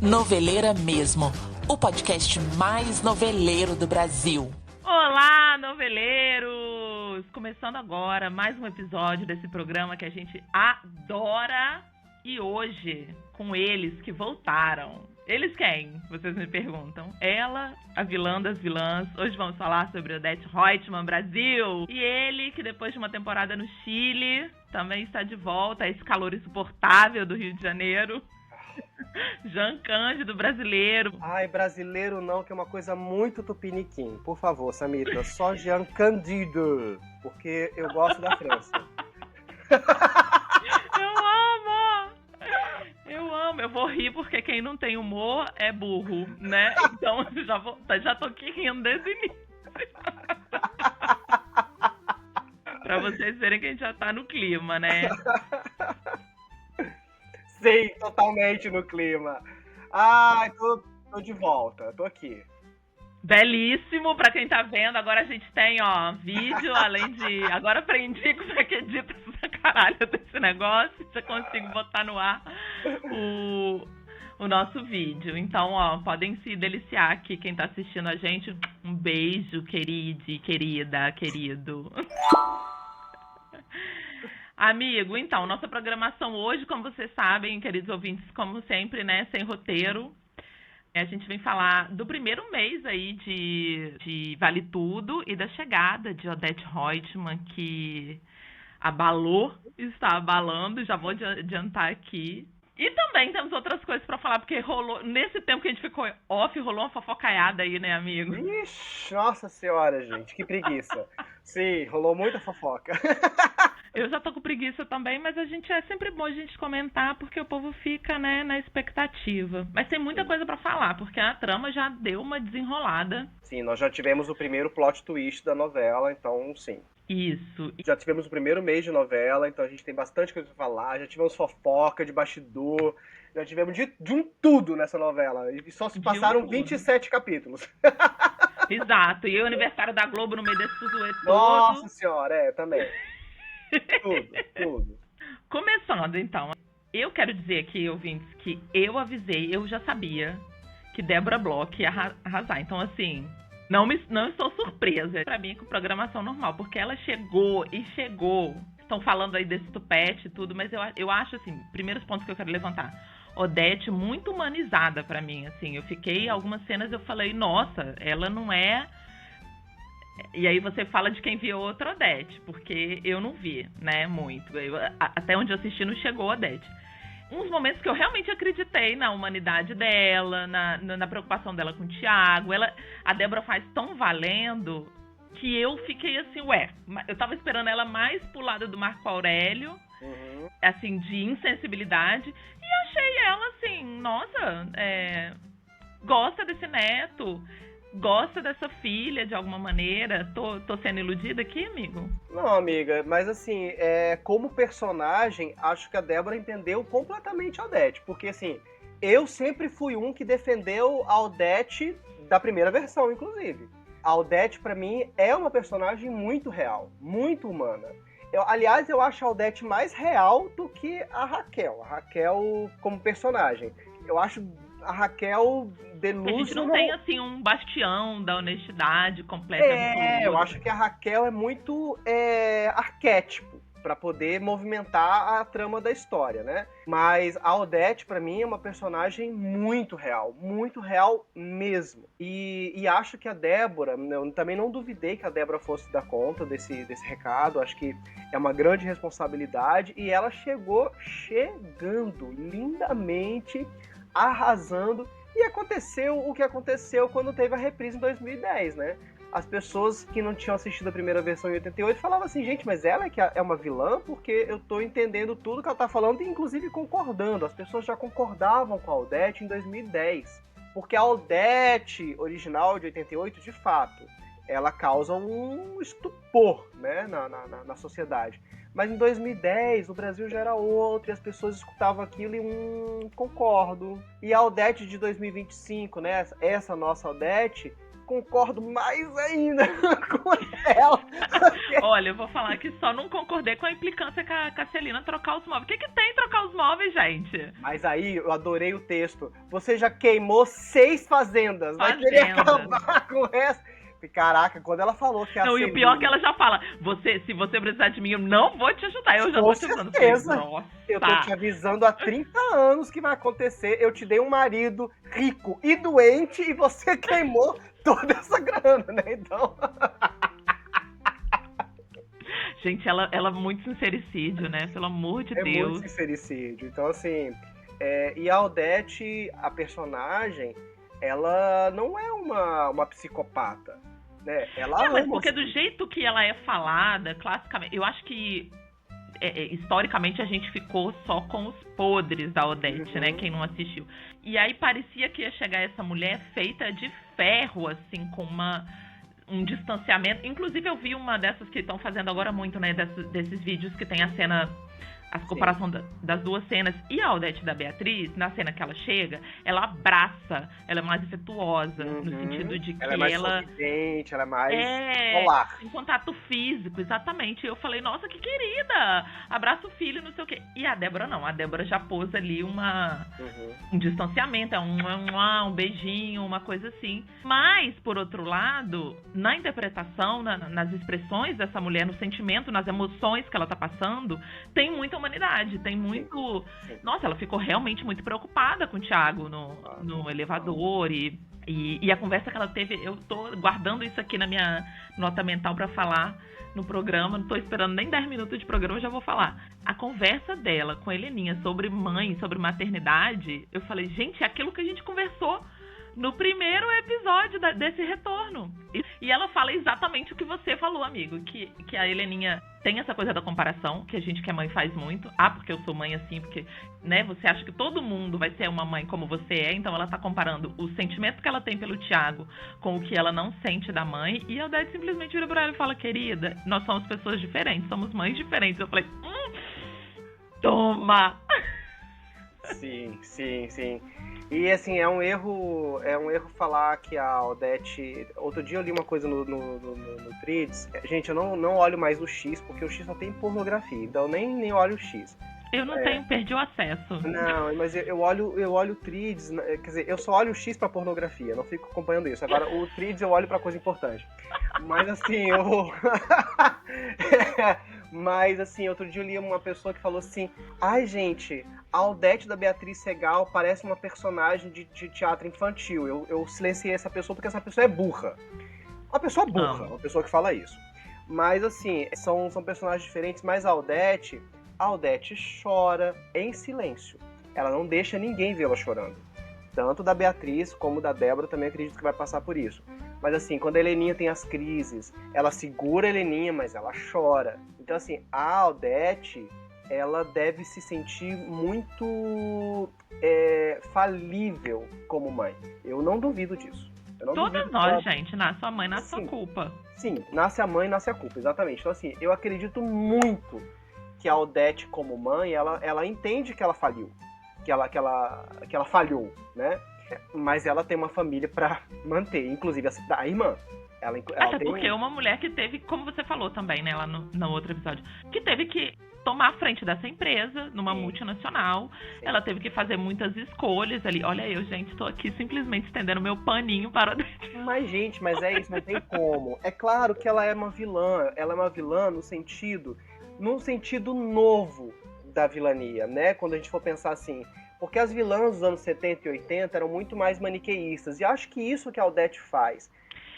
Noveleira Mesmo, o podcast mais noveleiro do Brasil. Olá, noveleiros! Começando agora mais um episódio desse programa que a gente adora. E hoje, com eles que voltaram. Eles quem? Vocês me perguntam. Ela, a vilã das vilãs. Hoje vamos falar sobre Odete Roitman, Brasil. E ele, que depois de uma temporada no Chile, também está de volta a esse calor insuportável do Rio de Janeiro. Jean Cândido, brasileiro. Ai, brasileiro não, que é uma coisa muito tupiniquim. Por favor, Samita, só Jean Cândido, porque eu gosto da França. Eu amo. Eu vou rir porque quem não tem humor é burro, né? Então já tô aqui rindo desde o início. Pra vocês verem que a gente já tá no clima, né? Sim, totalmente no clima. Ai, tô de volta, tô aqui. Belíssimo, pra quem tá vendo. Agora a gente tem, ó, vídeo, além de... Agora aprendi como é que edita essa caralho desse negócio. Já consigo botar no ar o nosso vídeo. Então, ó, podem se deliciar aqui, quem tá assistindo a gente. Um beijo, querida, querido. Amigo, então, nossa programação hoje, como vocês sabem, queridos ouvintes, como sempre, né, sem roteiro. A gente vem falar do primeiro mês aí de Vale Tudo e da chegada de Odete Roitman, que está abalando, já vou adiantar aqui. E também temos outras coisas pra falar, porque rolou, nesse tempo que a gente ficou off, rolou uma fofocaiada aí, né, amigo? Ixi, nossa senhora, gente, que preguiça. Sim, rolou muita fofoca. Eu já tô com preguiça também, mas é sempre bom a gente comentar, porque o povo fica, né, na expectativa. Mas tem muita coisa pra falar, porque a trama já deu uma desenrolada. Sim, nós já tivemos o primeiro plot twist da novela, então sim. Isso. Já tivemos o primeiro mês de novela, então a gente tem bastante coisa pra falar. Já tivemos fofoca de bastidor, já tivemos de um tudo nessa novela. E só se passaram 27 capítulos. Exato. E o aniversário da Globo no meio desse fuzuê todo. Nossa senhora, também. Tudo. Começando, então. Eu quero dizer aqui, ouvintes, que eu avisei, eu já sabia que Débora Bloch ia arrasar. Então, assim, não estou surpresa. Pra mim, com programação normal, porque ela chegou. Estão falando aí desse tupete e tudo, mas eu acho, assim, primeiros pontos que eu quero levantar. Odete muito humanizada pra mim, assim. Eu fiquei, algumas cenas eu falei, nossa, ela não é... E aí você fala de quem viu outra Odete, porque eu não vi, né, muito. Até onde eu assisti não chegou a Odete. Uns momentos que eu realmente acreditei na humanidade dela, na preocupação dela com o Thiago. A Débora faz tão valendo que eu fiquei assim, eu tava esperando ela mais pro lado do Marco Aurélio, assim, de insensibilidade, e achei ela assim, nossa, gosta desse neto, gosta dessa filha de alguma maneira. Tô sendo iludida aqui, amigo? Não, amiga, mas assim, como personagem, acho que a Débora entendeu completamente a Odete. Porque assim, eu sempre fui um que defendeu a Odete da primeira versão, inclusive. A Odete, pra mim, é uma personagem muito real, muito humana. Aliás, eu acho a Odete mais real do que a Raquel. A Raquel como personagem. Eu acho a Raquel delusional. A gente não tem, assim, um bastião da honestidade completa. Eu acho que a Raquel é muito arquétipo pra poder movimentar a trama da história, né? Mas a Odete, pra mim, é uma personagem muito real mesmo. E acho que a Débora, eu também não duvidei que a Débora fosse dar conta desse recado. Acho que é uma grande responsabilidade. E ela chegando lindamente, arrasando, e aconteceu o que aconteceu quando teve a reprise em 2010, né? As pessoas que não tinham assistido a primeira versão em 88 falavam assim, gente, mas ela é uma vilã? Porque eu tô entendendo tudo que ela tá falando e inclusive concordando. As pessoas já concordavam com a Odete em 2010. Porque a Odete original de 88, de fato, ela causa um estupor, né, na sociedade. Mas em 2010, o Brasil já era outro, e as pessoas escutavam aquilo e concordo. E a Odete de 2025, né, essa nossa Odete, concordo mais ainda com ela. Olha, eu vou falar que só não concordei com a implicância com a Celina trocar os móveis. O que tem trocar os móveis, gente? Mas aí, eu adorei o texto. Você já queimou 6 fazendas. Vai querer acabar com essa? Caraca, quando ela falou que a Não, e o pior é que ela já fala, se você precisar de mim, eu não vou te ajudar. Eu já tô te ajudando. Nossa. Eu tô te avisando há 30 anos que vai acontecer. Eu te dei um marido rico e doente e você queimou toda essa grana, né? Então... Gente, ela é muito sincericídio, né? Pelo amor de Deus. É muito sincericídio. Então, assim... e a Aldete, a personagem, ela não é uma psicopata, né? Ela mas porque do jeito que ela é falada, classicamente... Eu acho que, historicamente, a gente ficou só com os podres da Odete, né? Quem não assistiu. E aí parecia que ia chegar essa mulher feita de ferro, assim, com um distanciamento. Inclusive, eu vi uma dessas que estão fazendo agora muito, né? Desses vídeos que tem a cena... A comparação das duas cenas. E a Aldete da Beatriz, na cena que ela chega, ela abraça, ela é mais afetuosa, no sentido de que ela é mais sorridente, ela é mais polar. Em contato físico, exatamente. Eu falei, nossa, que querida! Abraça o filho, não sei o quê. E a Débora não. A Débora já pôs ali um distanciamento, um beijinho, uma coisa assim. Mas, por outro lado, na interpretação, nas expressões dessa mulher, no sentimento, nas emoções que ela tá passando, tem muita humanidade, tem muito... Sim. Nossa, ela ficou realmente muito preocupada com o Thiago no elevador e a conversa que ela teve, eu tô guardando isso aqui na minha nota mental pra falar no programa, não tô esperando nem 10 minutos de programa, eu já vou falar. A conversa dela com a Heleninha sobre mãe, sobre maternidade, eu falei, gente, é aquilo que a gente conversou no primeiro episódio desse retorno. E ela fala exatamente o que você falou, amigo, que a Heleninha tem essa coisa da comparação, que a gente que é mãe faz muito. Porque eu sou mãe assim, porque, né, você acha que todo mundo vai ser uma mãe como você é, então ela tá comparando o sentimento que ela tem pelo Thiago com o que ela não sente da mãe, e a Odete simplesmente vira pra ela e fala, querida, nós somos pessoas diferentes, somos mães diferentes. Eu falei, toma! Sim. E assim, é um erro falar que a Odete... Outro dia eu li uma coisa no Threads. Gente, eu não olho mais o X, porque o X só tem pornografia, então nem olho o X. Eu não tenho, perdi o acesso. Não, mas eu olho o Threads, quer dizer, eu só olho o X pra pornografia, não fico acompanhando isso. Agora, o Threads eu olho pra coisa importante. Mas assim, Mas assim, outro dia eu li uma pessoa que falou assim, ai gente, a Aldete da Beatriz Segal parece uma personagem de teatro infantil. Eu silenciei essa pessoa porque essa pessoa é burra. Uma pessoa burra, uma pessoa que fala isso. Mas assim, são personagens diferentes, mas a Aldete chora em silêncio. Ela não deixa ninguém vê-la chorando. Tanto da Beatriz como da Débora, também acredito que vai passar por isso. Mas assim, quando a Heleninha tem as crises, ela segura a Heleninha, mas ela chora. Então assim, a Aldete, ela deve se sentir muito falível como mãe. Eu não duvido disso. Todas nós, gente, nasce a mãe, nasce a culpa. Sim, nasce a mãe, nasce a culpa, exatamente. Então assim, eu acredito muito que a Aldete como mãe, ela entende que ela faliu. Que ela falhou, né? Mas ela tem uma família pra manter, inclusive a irmã. Até porque é uma mulher que teve, como você falou também, né, lá no outro episódio, que teve que tomar a frente dessa empresa, numa multinacional. Sim. Ela teve que fazer muitas escolhas ali. Olha eu, gente, tô aqui simplesmente estendendo meu paninho para... Mas, gente, mas é isso, não tem como. É claro que ela é uma vilã. Ela é uma vilã no sentido novo da vilania, né? Quando a gente for pensar assim... Porque as vilãs dos anos 70 e 80 eram muito mais maniqueístas. E acho que isso que a Aldete faz.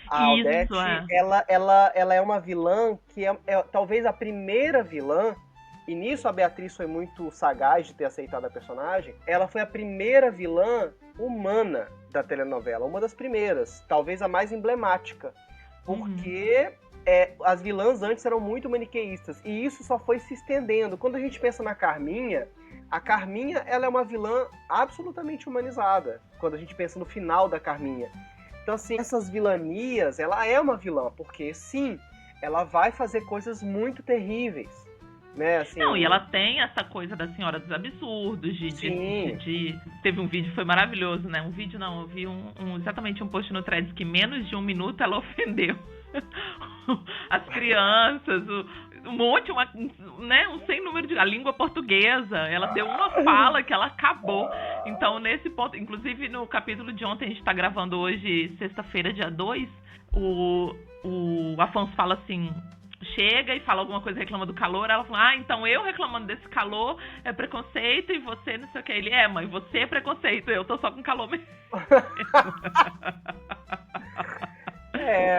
A Aldete, ela é uma vilã que é talvez a primeira vilã, e nisso a Beatriz foi muito sagaz de ter aceitado a personagem. Ela foi a primeira vilã humana da telenovela. Uma das primeiras. Talvez a mais emblemática. Porque... as vilãs antes eram muito maniqueístas. E isso só foi se estendendo. Quando a gente pensa na Carminha, a Carminha ela é uma vilã absolutamente humanizada. Quando a gente pensa no final da Carminha. Então, assim, essas vilanias, ela é uma vilã. Porque, sim, ela vai fazer coisas muito terríveis. né? Assim, não, e ela tem essa coisa da Senhora dos Absurdos, teve um vídeo, foi maravilhoso, né? Um vídeo não, eu vi exatamente um post no Threads que menos de 1 minuto ela ofendeu as crianças, um monte, um sem número de... A língua portuguesa, ela deu uma fala que ela acabou. Então, nesse ponto, inclusive no capítulo de ontem, a gente tá gravando hoje, sexta-feira, dia 2, o Afonso fala assim... Chega e fala alguma coisa, reclama do calor, ela fala, então eu reclamando desse calor é preconceito e você não sei o que. Ele, mãe, você é preconceito, eu tô só com calor mesmo.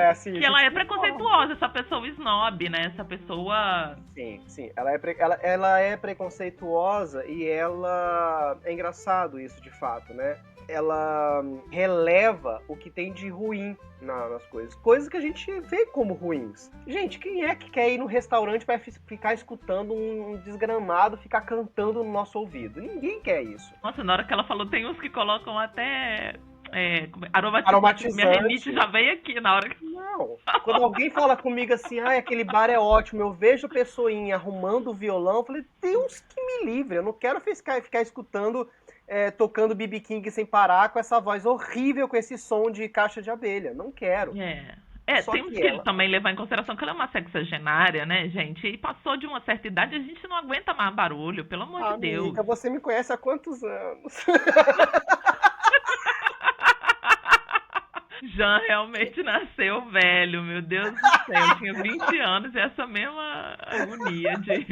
Assim... Que ela é preconceituosa, essa pessoa snob, né? Essa pessoa... Sim, ela é preconceituosa e ela... É engraçado isso, de fato, né? Ela releva o que tem de ruim nas coisas. Coisas que a gente vê como ruins. Gente, quem é que quer ir no restaurante para ficar escutando um desgramado ficar cantando no nosso ouvido? Ninguém quer isso. Nossa, na hora que ela falou, tem uns que colocam até... aromatizante. Minha rinite já veio aqui na hora que... Não. Quando alguém fala comigo assim, aquele bar é ótimo, eu vejo a pessoinha arrumando o violão, eu falei, Deus que me livre, eu não quero ficar escutando... tocando B.B. King sem parar com essa voz horrível, com esse som de caixa de abelha. Não quero. Temos que também levar em consideração que ela é uma sexagenária, né, gente? E passou de uma certa idade, a gente não aguenta mais barulho, pelo amor de Deus. Amiga, você me conhece há quantos anos? Jean realmente nasceu velho, meu Deus do céu. Eu tinha 20 anos e essa mesma agonia de...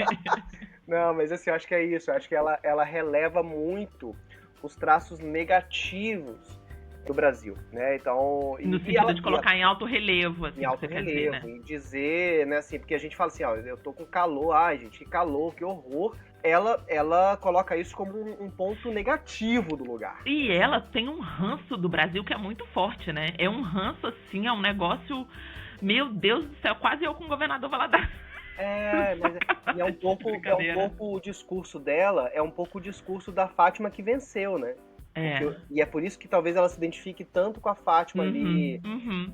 Não, mas assim, eu acho que é isso. Eu acho que ela releva muito os traços negativos do Brasil, né? Então... No sentido de colocar em alto relevo, assim, em alto relevo, dizer, né? em dizer, né, assim, porque a gente fala assim, eu tô com calor, gente, que calor, que horror. Ela coloca isso como um ponto negativo do lugar. E ela tem um ranço do Brasil que é muito forte, né? É um ranço, assim, é um negócio... Meu Deus do céu, quase eu com o governador Valadares. Mas é um pouco o discurso dela, é um pouco o discurso da Fátima que venceu, né? E é por isso que talvez ela se identifique tanto com a Fátima ali.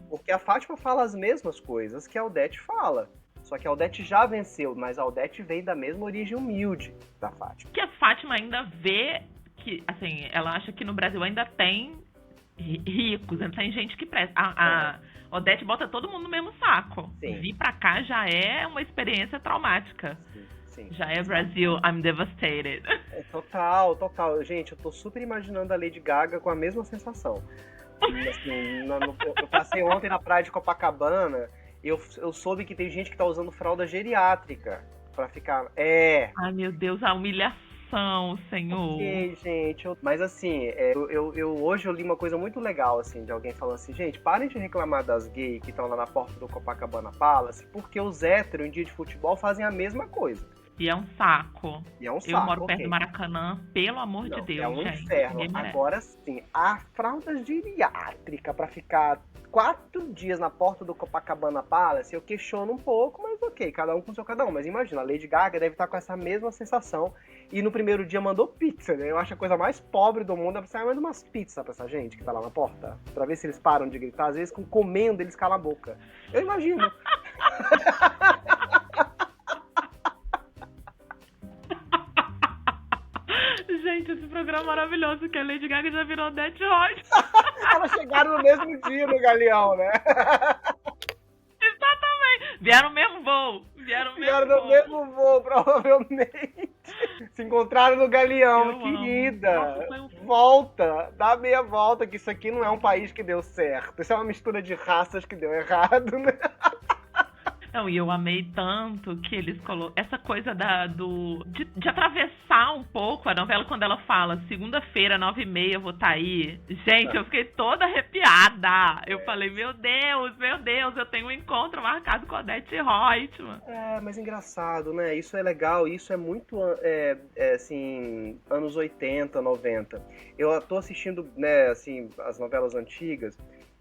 Porque a Fátima fala as mesmas coisas que a Odete fala. Só que a Odete já venceu, mas a Odete vem da mesma origem humilde da Fátima. Que a Fátima ainda vê que, assim, ela acha que no Brasil ainda tem ricos, ainda tem gente que presta. A Odete bota todo mundo no mesmo saco. Sim. Vir pra cá já é uma experiência traumática. Sim. Já é Brasil, I'm devastated. Total. Gente, eu tô super imaginando a Lady Gaga com a mesma sensação. Assim, eu passei ontem na praia de Copacabana, eu soube que tem gente que tá usando fralda geriátrica pra ficar... Ai, meu Deus, a humilhação, Senhor. Ok, gente. Mas assim, hoje eu li uma coisa muito legal, assim, de alguém falando assim, gente, parem de reclamar das gays que estão lá na porta do Copacabana Palace, porque os héteros em dia de futebol fazem a mesma coisa. E é um saco. Eu moro perto okay. do Maracanã, pelo amor de Deus, é um gente. inferno. Agora sim, a fralda geriátrica pra ficar 4 dias na porta do Copacabana Palace, eu questiono um pouco, mas ok, cada um com seu cada um. Mas imagina, a Lady Gaga deve estar com essa mesma sensação e no primeiro dia mandou pizza, né? Eu acho a coisa mais pobre do mundo é você manda umas pizzas pra essa gente que tá lá na porta, pra ver se eles param de gritar. Às vezes, comendo, eles calam a boca. Eu imagino. Gente, esse programa maravilhoso que a Lady Gaga já virou Odete Roitman. Elas chegaram no mesmo dia no Galeão, né? Exatamente. Vieram no mesmo voo. Vieram no mesmo voo, provavelmente. Se encontraram no Galeão, querida. Nossa, volta, dá meia volta, que isso aqui não é um país que deu certo. Isso é uma mistura de raças que deu errado, né? Não, e eu amei tanto que eles colocam essa coisa de atravessar um pouco a novela quando ela fala segunda-feira, 9h30, eu vou estar aí. Gente, eu fiquei toda arrepiada. Eu falei, meu Deus, eu tenho um encontro marcado com a Odete Roitman. Mas engraçado, né? Isso é legal, isso é muito, assim, anos 80, 90. Eu tô assistindo, né, assim, as novelas antigas.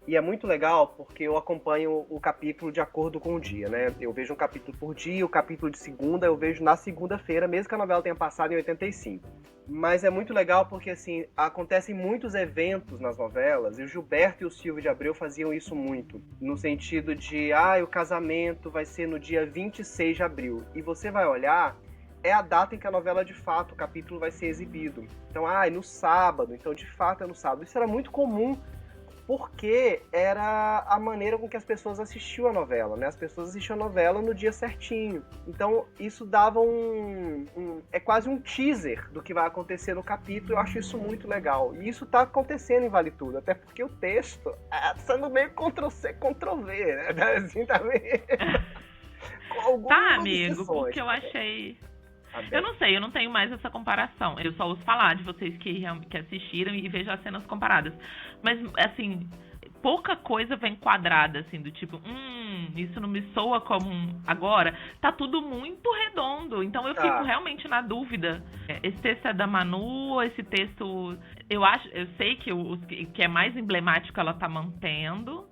E é muito legal porque eu acompanho o capítulo de acordo com o dia, né? Eu vejo um capítulo por dia, o capítulo de segunda eu vejo na segunda-feira, mesmo que a novela tenha passado em 85. Mas é muito legal porque, assim, acontecem muitos eventos nas novelas, e o Gilberto e o Silvio de Abreu faziam isso muito, no sentido de, o casamento vai ser no dia 26 de abril. E você vai olhar, é a data em que a novela, de fato, o capítulo vai ser exibido. Então, é no sábado. Então, de fato, é no sábado. Isso era muito comum, porque era a maneira com que as pessoas assistiam a novela, né? As pessoas assistiam a novela no dia certinho. Então, isso dava é quase um teaser do que vai acontecer no capítulo. Eu acho isso muito legal. E isso tá acontecendo em Vale Tudo, até porque o texto sendo meio Ctrl-C, Ctrl-V, né? Assim, tá meio... com algumas Tá, amigo, exceções. porque eu achei... Eu não sei, eu não tenho mais essa comparação. Eu só ouço falar de vocês que assistiram e vejo as cenas comparadas. Mas, assim, pouca coisa vem quadrada, assim, do tipo, isso não me soa como Agora, tá tudo muito redondo. Então eu fico realmente na dúvida. Esse texto é da Manu ou esse texto... Eu sei que o que é mais emblemático ela tá mantendo,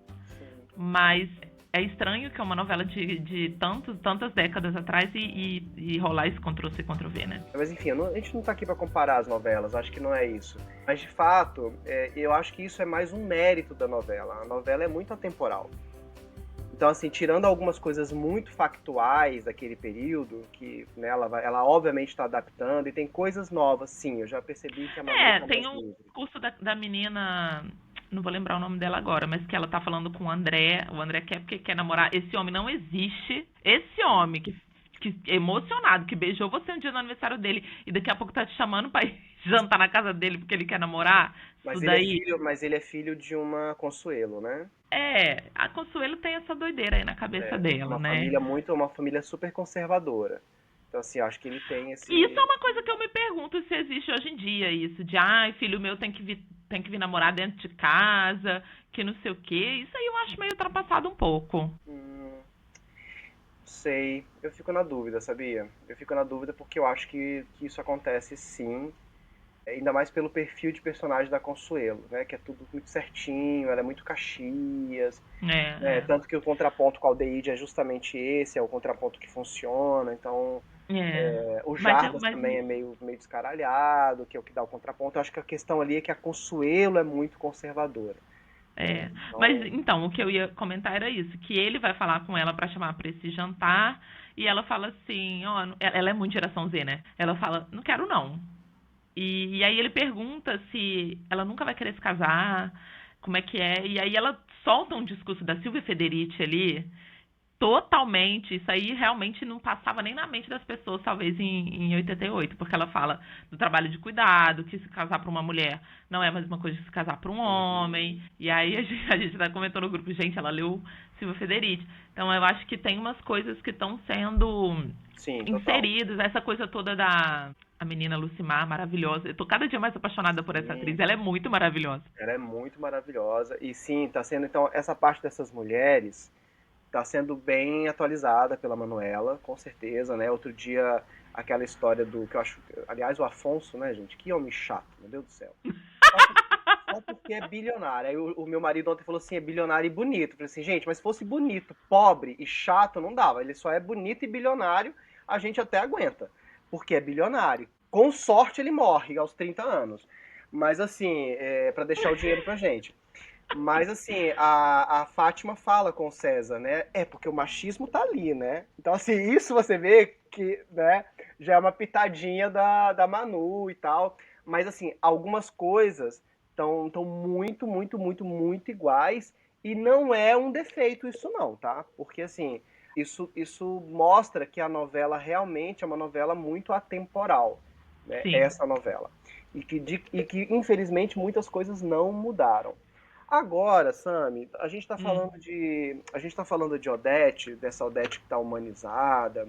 mas... É estranho que é uma novela de tantas décadas atrás e rolar esse Ctrl-C, Ctrl-V, né? Mas enfim, a gente não tá aqui pra comparar as novelas, acho que não é isso. Mas de fato, eu acho que isso é mais um mérito da novela. A novela é muito atemporal. Então, assim, tirando algumas coisas muito factuais daquele período, que né, ela obviamente está adaptando, e tem coisas novas, sim, eu já percebi que a Manu tá tem mais um livre. curso da menina... Não vou lembrar o nome dela agora, mas que ela tá falando com o André. O André quer namorar. Esse homem não existe. Esse homem que emocionado, que beijou você um dia no aniversário dele e daqui a pouco tá te chamando pra ir jantar na casa dele porque ele quer namorar. Mas ele é filho de uma Consuelo, né? A Consuelo tem essa doideira aí na cabeça dela, né? Uma família super conservadora. Então, assim, acho que ele tem esse... Isso é uma coisa que eu me pergunto se existe hoje em dia, isso de, filho meu tem que vir namorar dentro de casa, que não sei o quê. Isso aí eu acho meio ultrapassado um pouco. Sei. Eu fico na dúvida, sabia? Eu fico na dúvida porque eu acho que isso acontece sim. Ainda mais pelo perfil de personagem da Consuelo, né? Que é tudo muito certinho, ela é muito Caxias. Tanto que o contraponto com a Aldeide é justamente esse, é o contraponto que funciona. Então, o Jarbas também é meio descaralhado, que é o que dá o contraponto. Eu acho que a questão ali é que a Consuelo é muito conservadora. Mas então, o que eu ia comentar era isso, que ele vai falar com ela pra chamar pra esse jantar, e ela fala assim, ela é muito geração Z, né? Ela fala, não quero não. E aí ele pergunta se ela nunca vai querer se casar, como é que é, e aí ela solta um discurso da Silvia Federici ali, totalmente, isso aí realmente não passava nem na mente das pessoas, talvez em 88, porque ela fala do trabalho de cuidado, que se casar para uma mulher não é a mesma coisa que se casar para um homem, e aí a gente tá comentando no grupo, gente, ela leu Silvia Federici, então eu acho que tem umas coisas que estão sendo inseridas, essa coisa toda a menina Lucimar, maravilhosa, eu tô cada dia mais apaixonada por essa atriz, ela é muito maravilhosa. Ela é muito maravilhosa, e sim, tá sendo, então, essa parte dessas mulheres está sendo bem atualizada pela Manuela, com certeza, né? Outro dia, aquela história do que eu acho... Aliás, o Afonso, né, gente? Que homem chato, meu Deus do céu. Só porque é bilionário. Aí o meu marido ontem falou assim, é bilionário e bonito. Eu falei assim, gente, mas se fosse bonito, pobre e chato, não dava. Ele só é bonito e bilionário, a gente até aguenta. Porque é bilionário. Com sorte ele morre aos 30 anos. Mas assim, para deixar o dinheiro pra gente. Mas assim, a Fátima fala com o César, né? Porque o machismo tá ali, né? Então assim, isso você vê que, né, já é uma pitadinha da Manu e tal. Mas assim, algumas coisas estão muito, muito, muito, muito iguais. E não é um defeito isso não, tá? Porque assim, isso mostra que a novela realmente é uma novela muito atemporal, né? Essa novela. E que infelizmente muitas coisas não mudaram. Agora, Sami, a gente tá falando de Odete, dessa Odete que tá humanizada.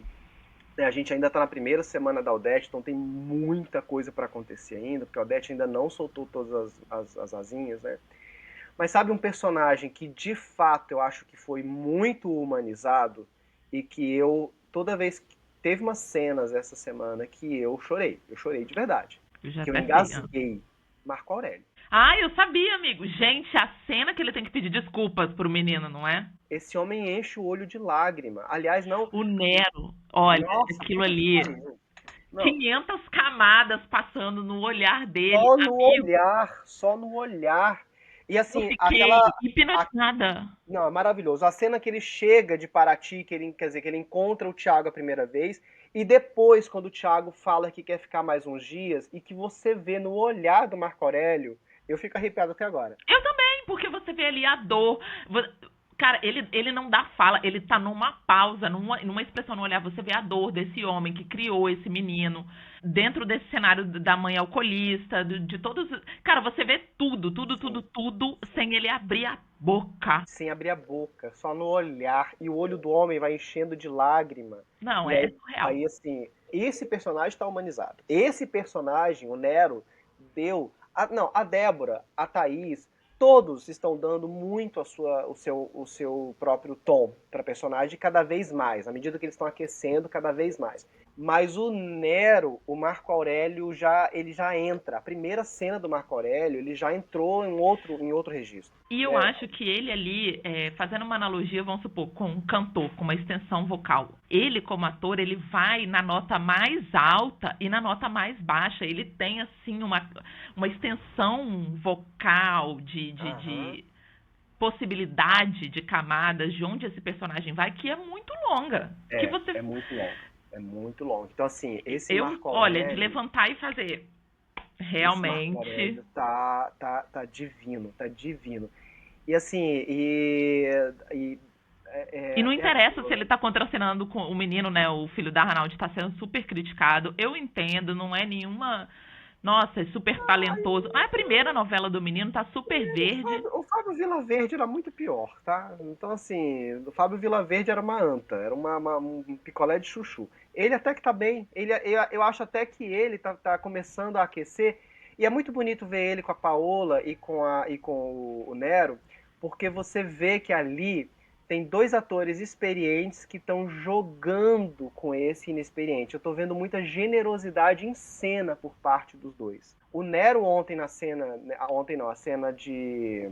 Né? A gente ainda tá na primeira semana da Odete, então tem muita coisa para acontecer ainda, porque a Odete ainda não soltou todas as asinhas, né? Mas sabe um personagem que de fato eu acho que foi muito humanizado e que toda vez que teve umas cenas essa semana que eu chorei de verdade, que eu engasguei, Marco Aurélio. Eu sabia, amigo. Gente, a cena que ele tem que pedir desculpas pro menino, não é? Esse homem enche o olho de lágrima. Aliás, não... O Nero, olha, aquilo ali... 500 camadas passando no olhar dele. Só no olhar. E assim, eu fiquei hipnotizada. Não, é maravilhoso. A cena que ele chega de Paraty, quer dizer, que ele encontra o Thiago a primeira vez, E depois, quando o Thiago fala que quer ficar mais uns dias, e que você vê no olhar do Marco Aurélio, eu fico arrepiado até agora. Eu também, porque você vê ali a dor. Cara, ele não dá fala, ele tá numa pausa, numa expressão no olhar. Você vê a dor desse homem que criou esse menino, dentro desse cenário da mãe alcoolista, de todos. Cara, você vê tudo, tudo, Sim. tudo, tudo, sem ele abrir a boca. Sem abrir a boca, só no olhar, e o olho do homem vai enchendo de lágrima. Não, E é aí, surreal. aí assim, esse personagem está humanizado. Esse personagem, o Nero, deu. Não, a Débora, a Thaís, todos estão dando muito o seu próprio tom para personagem cada vez mais, à medida que eles estão aquecendo cada vez mais. Mas o Nero, o Marco Aurélio, ele já entra. A primeira cena do Marco Aurélio, ele já entrou em outro registro. E eu Né? acho que ele ali, fazendo uma analogia, vamos supor, com um cantor, com uma extensão vocal. Ele, como ator, ele vai na nota mais alta e na nota mais baixa. Ele tem, assim, uma extensão vocal de possibilidade de camadas de onde esse personagem vai, que é muito longa. Que você... É muito longo. É muito longo. Então, assim, esse Eu, Marco olha, de Aurélio. levantar e fazer. Esse Marco Realmente. Aurélio tá divino, tá divino. E assim, E não é interessa se aquilo, ele tá contracenando com o menino, né? O filho da Ranaldi tá sendo super criticado. Eu entendo, não é nenhuma. Nossa, é super talentoso. A primeira novela do menino tá super verde. O Fábio Vilaverde era muito pior, tá? Então, assim, o Fábio Vilaverde era uma anta, era um picolé de chuchu. Ele até que tá bem, eu acho até que ele tá começando a aquecer, e é muito bonito ver ele com a Paola e com o Nero, porque você vê que ali tem dois atores experientes que estão jogando com esse inexperiente. Eu tô vendo muita generosidade em cena por parte dos dois. O Nero ontem na cena, ontem não, a cena de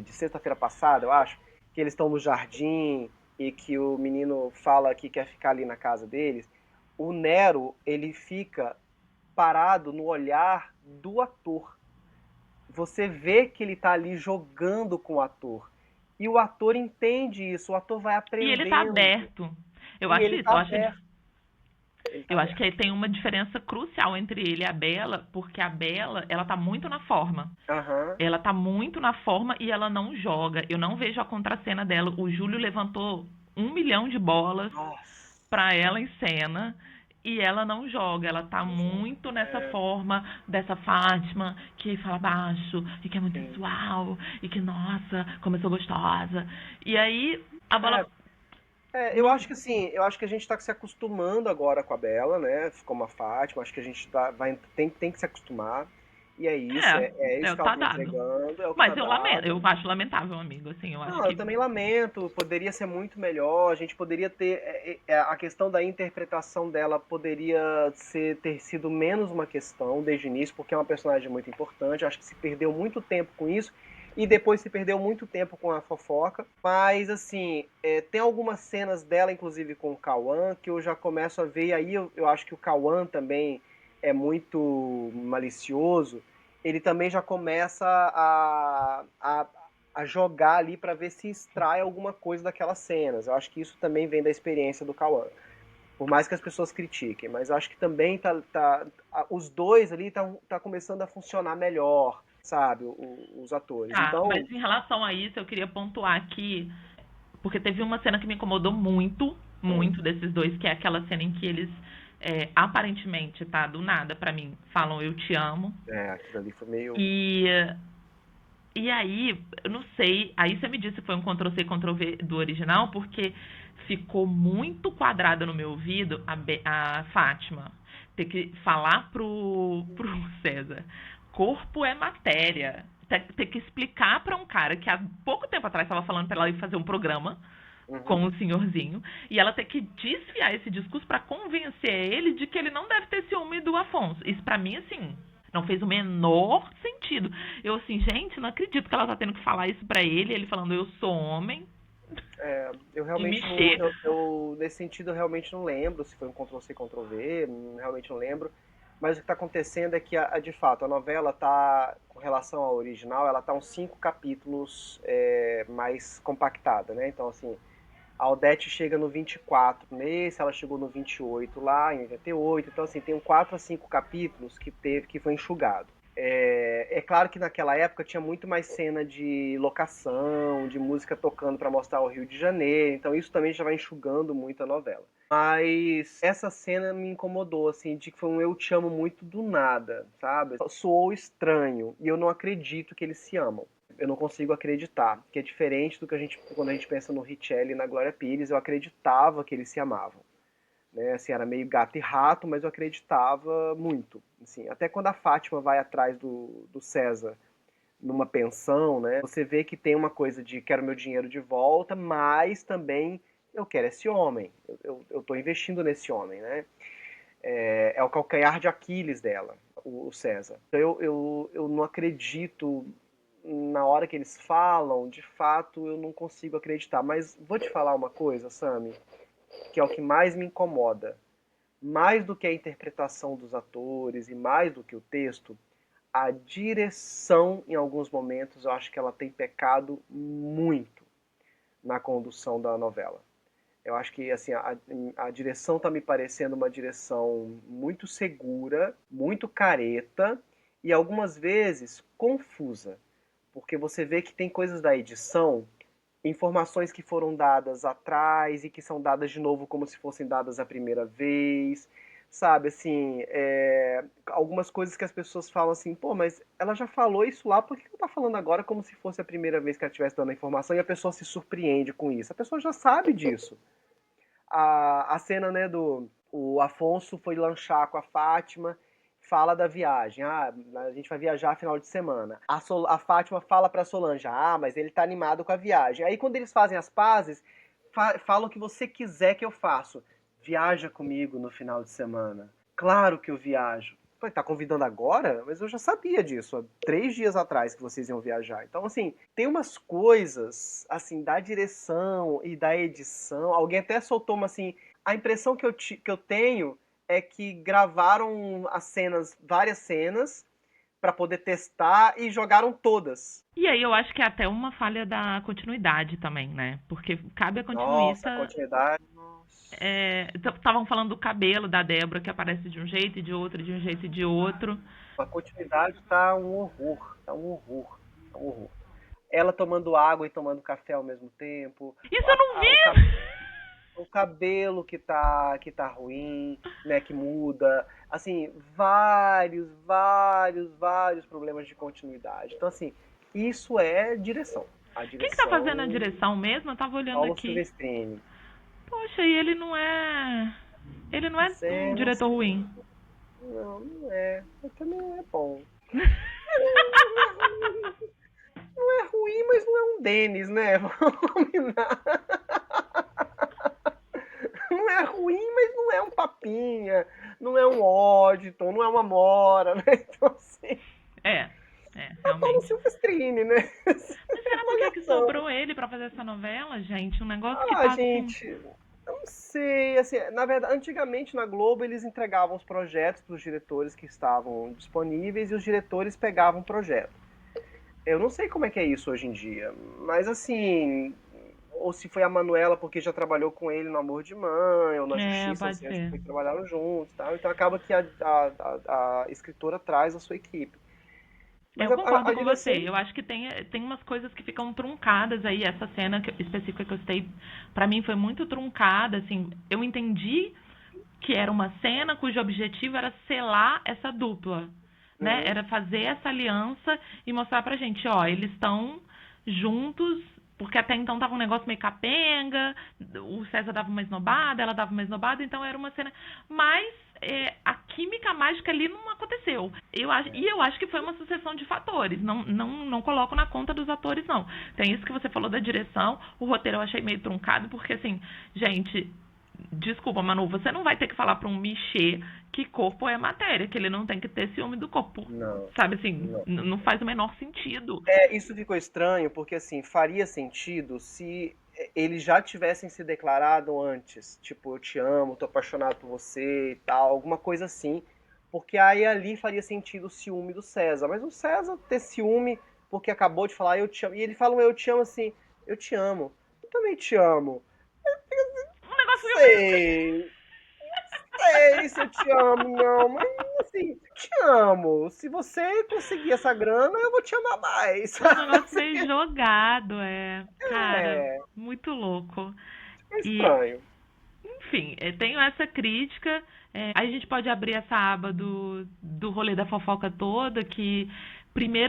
sexta-feira passada, eu acho, que eles estão no jardim e que o menino fala que quer ficar ali na casa deles, o Nero, ele fica parado no olhar do ator. Você vê que ele tá ali jogando com o ator. E o ator entende isso, o ator vai E ele tá aprendendo. aberto. Eu E acho ele isso. tá Eu acho, aberto. Ele tá eu acho que aberto. aí tem uma diferença crucial entre ele e a Bela, porque a Bela, ela tá muito na forma. Aham. Ela tá muito na forma e ela não joga. Eu não vejo a contracena dela. O Júlio levantou 1 milhão de bolas Nossa. pra ela em cena e ela não joga. Ela tá Não joga. muito nessa forma dessa Fátima que fala baixo e que é muito Sim. sensual e que, nossa, como eu sou gostosa. E aí a bola. Eu acho que assim, eu acho que a gente tá se acostumando agora com a Bela, né? Como a Fátima, acho que a gente tem que se acostumar. E é isso, é isso que ela Tá tá dado. entregando, é o que tá Mas eu lamento, dado. eu acho lamentável, amigo. Assim, eu acho Não, eu que. também lamento, poderia ser muito melhor, a gente poderia ter. A questão da interpretação dela poderia ter sido menos uma questão desde o início, porque é uma personagem muito importante. Eu acho que se perdeu muito tempo com isso, e depois se perdeu muito tempo com a fofoca. Mas, assim, tem algumas cenas dela, inclusive com o Cauã, que eu já começo a ver, e aí eu acho que o Cauã também é muito malicioso. Ele também já começa a jogar ali para ver se extrai alguma coisa daquelas cenas. Eu acho que isso também vem da experiência do Cauã. Por mais que as pessoas critiquem, mas eu acho que também os dois ali tá começando a funcionar melhor, sabe, os atores. Tá, Então, mas em relação a isso, eu queria pontuar aqui, porque teve uma cena que me incomodou muito, muito desses dois, que é aquela cena em que eles, aparentemente, tá, do nada, pra mim, falam eu te amo. aquilo ali foi meio. E, e aí, eu não sei, aí você me disse que foi um Ctrl-C, Ctrl-V do original, porque ficou muito quadrada no meu ouvido a Fátima ter que falar pro César. Corpo é matéria. Ter que explicar pra um cara que há pouco tempo atrás estava falando pra ela ir fazer um programa com o senhorzinho, e ela ter que desfiar esse discurso pra convencer ele de que ele não deve ter ciúme do Afonso. Isso pra mim, assim, não fez o menor sentido. Eu, assim, gente, não acredito que ela tá tendo que falar isso pra ele falando eu sou homem. Eu E me realmente não. chega. Nesse sentido, eu realmente não lembro se foi um Ctrl-C, Ctrl-V, realmente não lembro. Mas o que está acontecendo é que, de fato, a novela está, com relação ao original, ela está uns 5 capítulos mais compactada, né? Então, assim, A Odete chega no 24 nesse, ela chegou no 28 lá, em 88. Então, assim, tem 4 a 5 capítulos que foi enxugado. É claro que naquela época tinha muito mais cena de locação, de música tocando para mostrar o Rio de Janeiro, então isso também já vai enxugando muito a novela. Mas essa cena me incomodou, assim, de que foi um eu te amo muito do nada, sabe? Soou estranho e eu não acredito que eles se amam. Eu não consigo acreditar, que é diferente do que quando a gente pensa no Richelle e na Glória Pires, eu acreditava que eles se amavam. Né? Assim, era meio gato e rato, mas eu acreditava muito. Assim, até quando a Fátima vai atrás do César numa pensão, né? Você vê que tem uma coisa de quero meu dinheiro de volta, mas também eu quero esse homem. Eu tô investindo nesse homem, né? É o calcanhar de Aquiles dela, o César. Então eu não acredito na hora que eles falam, de fato eu não consigo acreditar. Mas vou te falar uma coisa, Sami, que é o que mais me incomoda. Mais do que a interpretação dos atores e mais do que o texto, a direção, em alguns momentos, eu acho que ela tem pecado muito na condução da novela. Eu acho que assim, a direção está me parecendo uma direção muito segura, muito careta e algumas vezes confusa. Porque você vê que tem coisas da edição, informações que foram dadas atrás e que são dadas de novo como se fossem dadas a primeira vez, sabe, assim, algumas coisas que as pessoas falam assim, pô, mas ela já falou isso lá, por que ela tá falando agora como se fosse a primeira vez que ela estivesse dando a informação e a pessoa se surpreende com isso? A pessoa já sabe disso. A cena, né, o Afonso foi lanchar com a Fátima, fala da viagem. Ah, a gente vai viajar final de semana. A Fátima fala pra Solange, ah, mas ele tá animado com a viagem. Aí quando eles fazem as pazes, falam o que você quiser que eu faço. Viaja comigo no final de semana. Claro que eu viajo. Falei, tá convidando agora? Mas eu já sabia disso, há 3 dias atrás que vocês iam viajar. Então, assim, tem umas coisas, assim, da direção e da edição. Alguém até soltou uma, assim, a impressão que eu tenho é que gravaram as cenas, várias cenas, pra poder testar e jogaram todas. E aí eu acho que é até uma falha da continuidade também, né? Porque cabe a Nossa, a continuista. continuidade. Nossa. Estavam falando do cabelo da Débora, que aparece de um jeito e de outro, de um jeito e de outro. A continuidade tá um horror. Tá um horror. Tá um horror. Ela tomando água e tomando café ao mesmo tempo. Isso eu não O vi! o cabelo que tá ruim, né, que muda, assim, vários problemas de continuidade. Então, assim, isso é direção. A Quem que tá fazendo a direção direção mesmo? Eu tava olhando Paulo aqui. Silvestrini. Poxa, e ele não é. Ele não é um Não diretor sei. ruim. Não é. Mas também não é bom. Não é ruim, mas não é um Denis, né? Vamos combinar. Não é ruim, mas não é um Papinha, não é um Odditon, não é uma Mora, né? Então, assim, É, é o Paulo realmente. Silvestrini, né? Mas será por que que sobrou ele pra fazer essa novela, gente? Um negócio que Ah, tá assim. gente, eu não sei, assim, na verdade, antigamente na Globo eles entregavam os projetos para os diretores que estavam disponíveis e os diretores pegavam o projeto. Eu não sei como é que é isso hoje em dia, mas assim, ou se foi a Manuela porque já trabalhou com ele no Amor de Mãe, ou na Justiça, não Pode sei, acho que ser. foi que trabalharam juntos, tá? Então acaba que a escritora traz a sua equipe. Mas Eu a concordo com você. direção. Eu acho que tem umas coisas que ficam truncadas aí. Essa cena específica que eu citei, pra mim foi muito truncada, assim. Eu entendi que era uma cena cujo objetivo era selar essa dupla, né? Uhum. Era fazer essa aliança e mostrar pra gente, ó, eles estão juntos, porque até então tava um negócio meio capenga, o César dava uma esnobada, ela dava uma esnobada, então era uma cena. Mas a química mágica ali não aconteceu. Eu acho que foi uma sucessão de fatores. Não coloco na conta dos atores, não. Tem isso que você falou da direção, o roteiro eu achei meio truncado, porque assim, gente. Desculpa, Manu, você não vai ter que falar para um Michê que corpo é matéria, que ele não tem que ter ciúme do corpo. Não, Sabe assim, não. não faz o menor sentido. Isso ficou estranho porque, assim, faria sentido se eles já tivessem se declarado antes. Tipo, eu te amo, tô apaixonado por você e tal, alguma coisa assim. Porque aí ali faria sentido o ciúme do César. Mas o César ter ciúme porque acabou de falar eu te amo. E ele fala um eu te amo assim, eu te amo. Eu também te amo. sei. Sei se eu te amo, não, mas assim, te amo. Se você conseguir essa grana, eu vou te amar mais. Um negócio meio jogado, cara, É, muito louco. é E, estranho. enfim, tenho essa crítica. Aí a gente pode abrir essa aba do rolê da fofoca toda, que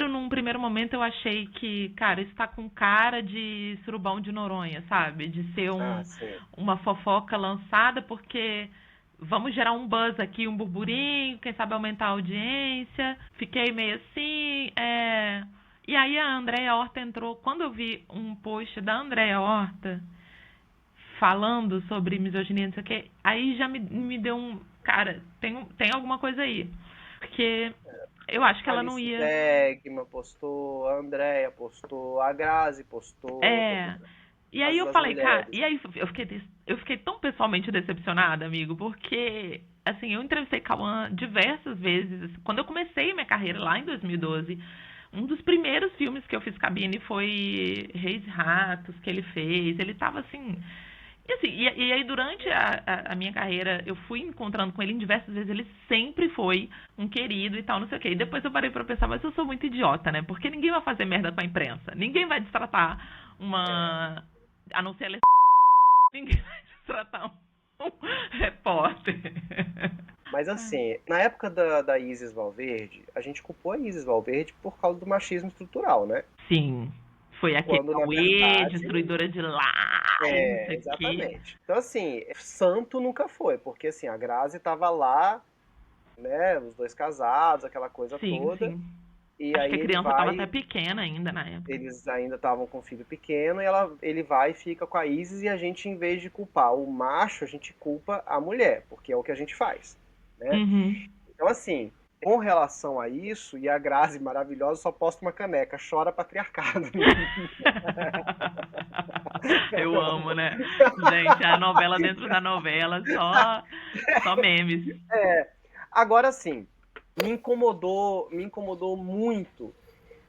num primeiro momento eu achei que, cara, isso tá com cara de surubão de Noronha, sabe? De ser Ah, sim. uma fofoca lançada porque vamos gerar um buzz aqui, um burburinho, quem sabe aumentar a audiência. Fiquei meio assim, E aí a Andréa Horta entrou. Quando eu vi um post da Andréa Horta falando sobre misoginia, não sei o que, aí já me deu um. Cara, tem alguma coisa aí. Porque eu acho que ela não Alice ia. Bergman postou, a Andrea postou, a Grazi postou, É. E aí eu as falei, cara, mulheres. e aí eu fiquei tão pessoalmente decepcionada, amigo, porque, assim, eu entrevistei Cauã diversas vezes. Assim, quando eu comecei minha carreira lá em 2012, um dos primeiros filmes que eu fiz cabine foi Reis e Ratos, que ele fez. Ele tava assim. E, assim, e aí, durante a minha carreira, eu fui encontrando com ele em diversas vezes. Ele sempre foi um querido e tal, não sei o quê. E depois eu parei pra pensar, mas eu sou muito idiota, né? Porque ninguém vai fazer merda com a imprensa. Ninguém vai destratar uma. A não ser ela. Ninguém vai destratar um repórter. Mas assim, na época da Isis Valverde, a gente culpou a Isis Valverde por causa do machismo estrutural, né? Sim. Foi aquele Quando na Cauê, verdade. destruidora de lares, não sei o quê. Exatamente. Então, assim, santo nunca foi, porque assim, a Grazi tava lá, né? Os dois casados, aquela coisa Sim, toda. sim. E Acho que aí a ele criança tava até vai. pequena ainda na época. Eles ainda estavam com um filho pequeno, e ele vai e fica com a Isis, e a gente, em vez de culpar o macho, a gente culpa a mulher, porque é o que a gente faz, né? Uhum. Então, assim, com relação a isso, e a Grazi maravilhosa só posta uma caneca, chora patriarcado. Eu amo, né? Gente, a novela dentro da novela, só memes. Agora sim, me incomodou muito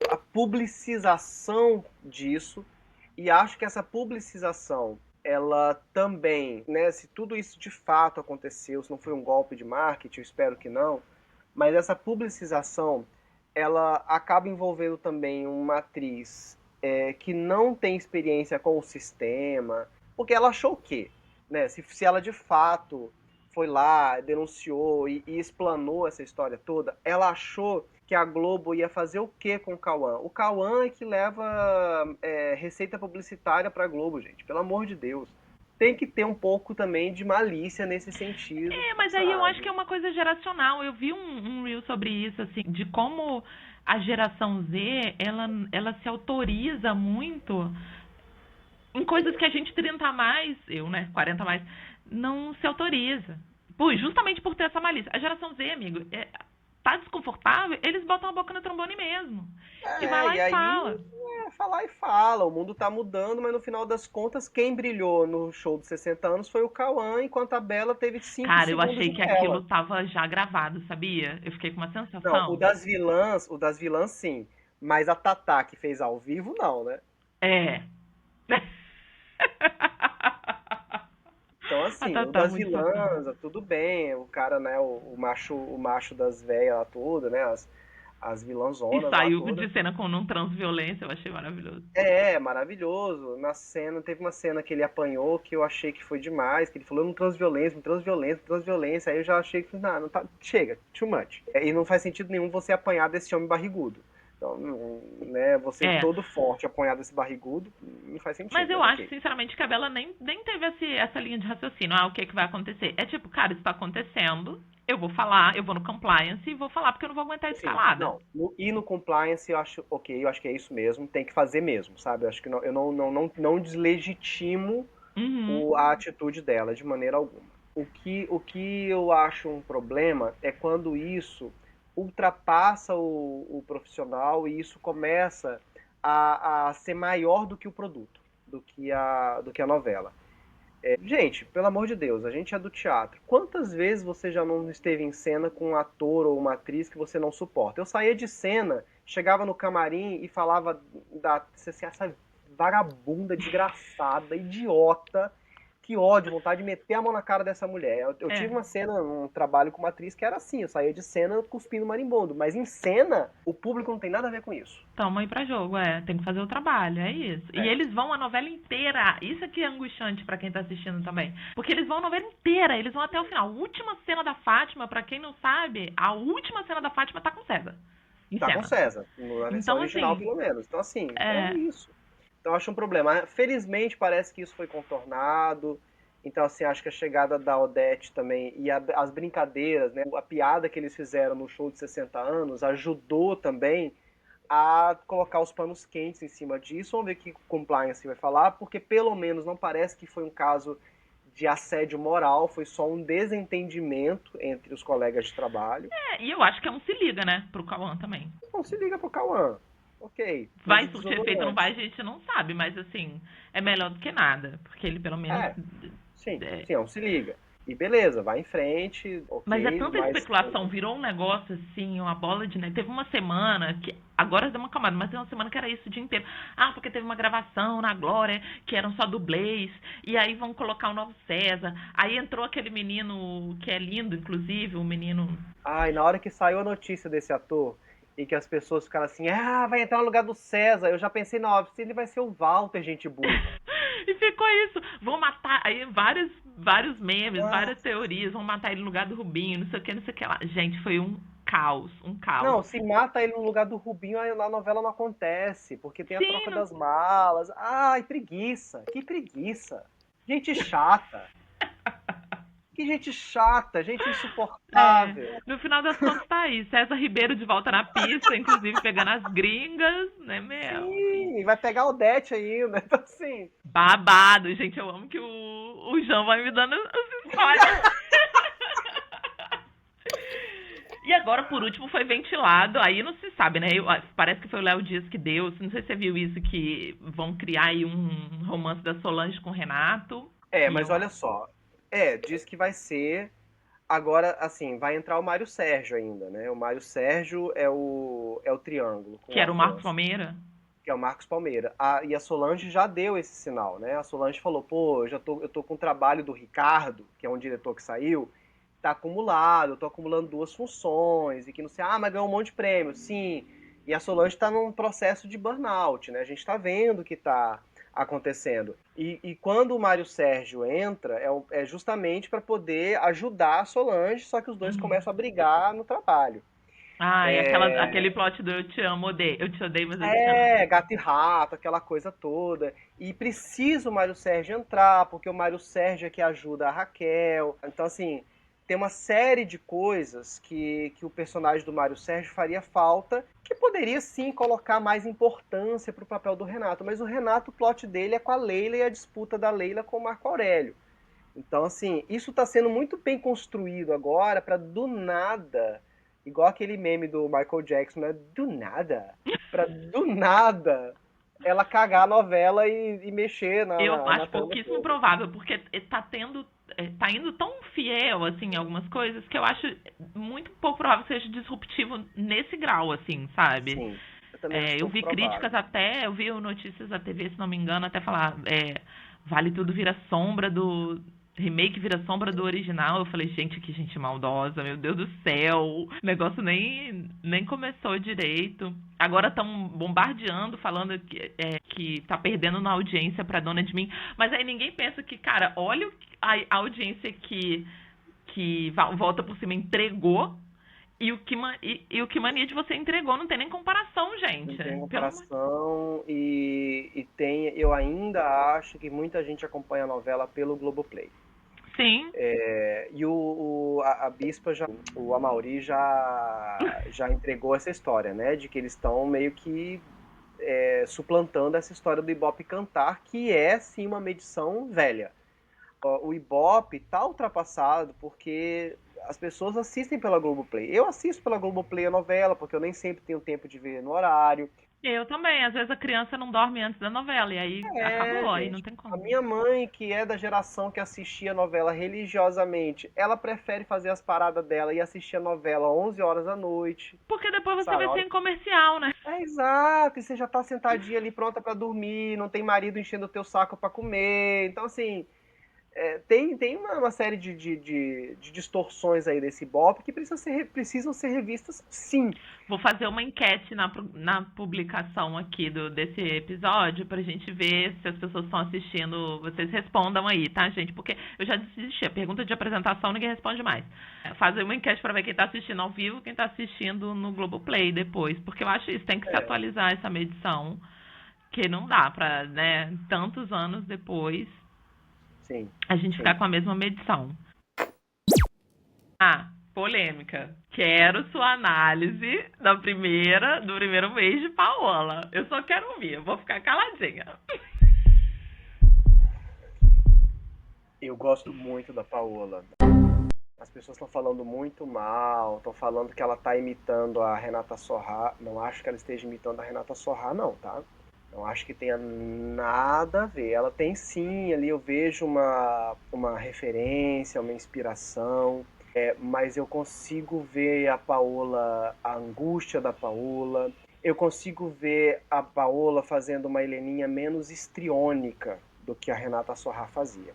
a publicização disso, e acho que essa publicização, ela também, né, se tudo isso de fato aconteceu, se não foi um golpe de marketing, eu espero que não, mas essa publicização, ela acaba envolvendo também uma atriz que não tem experiência com o sistema, porque ela achou o quê? Né? Se ela de fato foi lá, denunciou e explanou essa história toda, ela achou que a Globo ia fazer o quê com o Cauã? O Cauã é que leva receita publicitária para a Globo, gente. Pelo amor de Deus. Tem que ter um pouco também de malícia nesse sentido, Mas aí eu acho que sabe? é uma coisa geracional. Eu vi um reel sobre isso, assim, de como a geração Z, ela se autoriza muito em coisas que a gente 30 a mais, eu, né, 40 a mais, não se autoriza. Justamente por ter essa malícia. A geração Z, amigo, tá desconfortável, eles botam a boca no trombone mesmo. E vai lá E e aí fala. falar e fala. O mundo tá mudando, mas no final das contas, quem brilhou no show dos 60 anos foi o Cauã, enquanto a Bela teve 5 Cara, eu segundos achei de que tela. aquilo tava já gravado, sabia? Eu fiquei com uma Não, sensação. o das vilãs sim. Mas a Tatá que fez ao vivo, não, né? É. Então, A assim, o Tatá das muito safada. vilãs, tudo bem. O cara, né, o macho das velhas lá tudo, né? As E vilãzonas lá saiu todas. de cena com um transviolência, eu achei maravilhoso. Maravilhoso. Na cena, teve uma cena que ele apanhou que eu achei que foi demais, que ele falou transviolência, transviolência, transviolência. Aí eu já achei que, não tá, chega, too much. E não faz sentido nenhum você apanhar desse homem barrigudo. Então, né, você É. todo forte apanhar desse barrigudo, não faz Mas sentido, eu mas acho, ok. sinceramente, que a Bela nem teve essa linha de raciocínio. Ah, o que vai acontecer? É tipo, cara, isso tá acontecendo, eu vou falar, eu vou no compliance e vou falar porque eu não vou aguentar Sim, escalada. não. E no compliance eu acho ok, eu acho que é isso mesmo, tem que fazer mesmo, sabe? Eu acho que eu não deslegitimo Uhum. a atitude dela de maneira alguma. O que eu acho um problema é quando isso ultrapassa o profissional e isso começa a ser maior do que o produto, do que a novela. Gente, pelo amor de Deus, a gente é do teatro. Quantas vezes você já não esteve em cena com um ator ou uma atriz que você não suporta? Eu saía de cena, chegava no camarim e falava essa vagabunda, desgraçada, idiota, que ódio, vontade de meter a mão na cara dessa mulher. Eu tive uma cena, um trabalho com uma atriz que era assim, eu saía de cena cuspindo marimbondo, mas em cena, o público não tem nada a ver com isso. Tamo aí pra jogo, tem que fazer o trabalho, é isso. E eles vão a novela inteira, isso aqui é angustiante pra quem tá assistindo também, porque eles vão a novela inteira, eles vão até o final. A última cena da Fátima, pra quem não sabe, a última cena da Fátima tá com César. Tá com César, na versão original, assim, pelo menos. Então, assim, é isso. Então, eu acho um problema. Felizmente, parece que isso foi contornado. Então, assim, acho que a chegada da Odete também e as brincadeiras, né? A piada que eles fizeram no show de 60 anos ajudou também a colocar os panos quentes em cima disso. Vamos ver o que o compliance vai falar, porque pelo menos não parece que foi um caso de assédio moral, foi só um desentendimento entre os colegas de trabalho. E eu acho que é um se liga, né, pro Cauã também. Não se liga pro Cauã. Ok. Vai surtir efeito ou não vai, a gente não sabe, mas assim, é melhor do que nada, porque ele pelo menos... Sim, não se liga. E beleza, vai em frente, ok. Mas é tanta especulação, virou um negócio assim, uma bola de neve. Teve uma semana que, agora deu uma acalmada, mas teve uma semana que era isso o dia inteiro. Porque teve uma gravação na Glória, que eram só dublês, e aí vão colocar o novo César. Aí entrou aquele menino que é lindo, inclusive, o menino... E na hora que saiu a notícia desse ator, e que as pessoas ficaram assim, vai entrar no lugar do César, eu já pensei, não, ele vai ser o Walter, gente burra. E ficou isso, vão matar, aí vários memes, várias teorias, vão matar ele no lugar do Rubinho, não sei o que lá. Gente, foi um caos. Não, se mata ele no lugar do Rubinho, aí a novela não acontece, porque tem a troca das malas. Ai, preguiça, que preguiça. Gente chata. Que gente chata, gente insuportável. No final das contas tá aí, César Ribeiro de volta na pista, inclusive pegando as gringas, né, meu? Sim, vai pegar o Odete ainda, então assim... Babado, gente, eu amo que o João vai me dando as histórias. E agora, por último, foi ventilado, aí não se sabe, né? Parece que foi o Léo Dias que deu, não sei se você viu isso, que vão criar aí um romance da Solange com o Renato. Mas olha só... diz que vai ser... Agora, assim, vai entrar o Mário Sérgio ainda, né? O Mário Sérgio é o triângulo. Que era o Marcos Palmeira? Que é o Marcos Palmeira. E a Solange já deu esse sinal, né? A Solange falou, eu tô com o trabalho do Ricardo, que é um diretor que saiu, tá acumulado, eu tô acumulando 2 funções, e que não sei, mas ganhou um monte de prêmio. Sim, e a Solange tá num processo de burnout, né? A gente tá vendo que tá acontecendo. E quando o Mário Sérgio entra, é justamente para poder ajudar a Solange, só que os dois começam a brigar no trabalho. E aquele plot do eu te amo, eu te odeio, mas eu te amo. Gato e rato, aquela coisa toda. E precisa o Mário Sérgio entrar, porque o Mário Sérgio é que ajuda a Raquel. Então, assim, tem uma série de coisas que o personagem do Mário Sérgio faria falta, que poderia sim colocar mais importância para o papel do Renato. Mas o Renato, o plot dele é com a Leila e a disputa da Leila com o Marco Aurélio. Então, assim, isso está sendo muito bem construído agora para do nada, igual aquele meme do Michael Jackson, né? Do nada. Para do nada ela cagar a novela e mexer na... Eu acho pouquíssimo provável, porque tá indo tão fiel, assim, em algumas coisas, que eu acho muito pouco provável que seja disruptivo nesse grau, assim, sabe? Sim, eu vi críticas até, eu vi notícias da TV, se não me engano, até falar, Vale Tudo vira sombra do... remake vira sombra do original. Eu falei, gente, que gente maldosa, meu Deus do céu. O negócio nem começou direito. Agora estão bombardeando, falando que tá perdendo na audiência pra Dona de Mim. Mas aí ninguém pensa que, cara, olha a audiência que Volta por Cima entregou e o que Mania de Você entregou. Não tem nem comparação, gente. Não tem comparação eu ainda acho que muita gente acompanha a novela pelo Globoplay. Sim. E a Bispa, o Amaury já entregou essa história, né? De que eles estão meio que suplantando essa história do Ibope Cantar, que é, sim, uma medição velha. O Ibope tá ultrapassado porque as pessoas assistem pela Globoplay. Eu assisto pela Globoplay a novela, porque eu nem sempre tenho tempo de ver no horário. Eu também. Às vezes a criança não dorme antes da novela, e aí acabou, aí não tem como. A minha mãe, que é da geração que assistia a novela religiosamente, ela prefere fazer as paradas dela e assistir a novela 11 horas da noite. Porque depois você vai ser em comercial, né? Exato, e você já tá sentadinha ali pronta pra dormir, não tem marido enchendo o teu saco pra comer. Então, assim, Tem uma série de distorções aí desse Ibope que precisam ser revistas, sim. Vou fazer uma enquete na publicação aqui desse episódio pra gente ver se as pessoas estão assistindo. Vocês respondam aí, tá, gente? Porque eu já desisti. A pergunta de apresentação ninguém responde mais. Fazer uma enquete pra ver quem tá assistindo ao vivo e quem tá assistindo no Globoplay depois. Porque eu acho isso, tem que se atualizar essa medição. Que não dá pra, né, tantos anos depois, Sim, a gente ficar com a mesma medição. Polêmica. Quero sua análise do primeiro mês de Paola. Eu só quero ouvir, eu vou ficar caladinha. eu gosto muito da Paola. As pessoas estão falando muito mal, estão falando que ela está imitando a Renata Sorrah. Não acho que ela esteja imitando a Renata Sorrah, não, tá? Não acho que tenha nada a ver. Ela tem sim, ali eu vejo uma referência, uma inspiração, mas eu consigo ver a Paola, a angústia da Paola. Eu consigo ver a Paola fazendo uma Heleninha menos histriônica do que a Renata Sorrah fazia.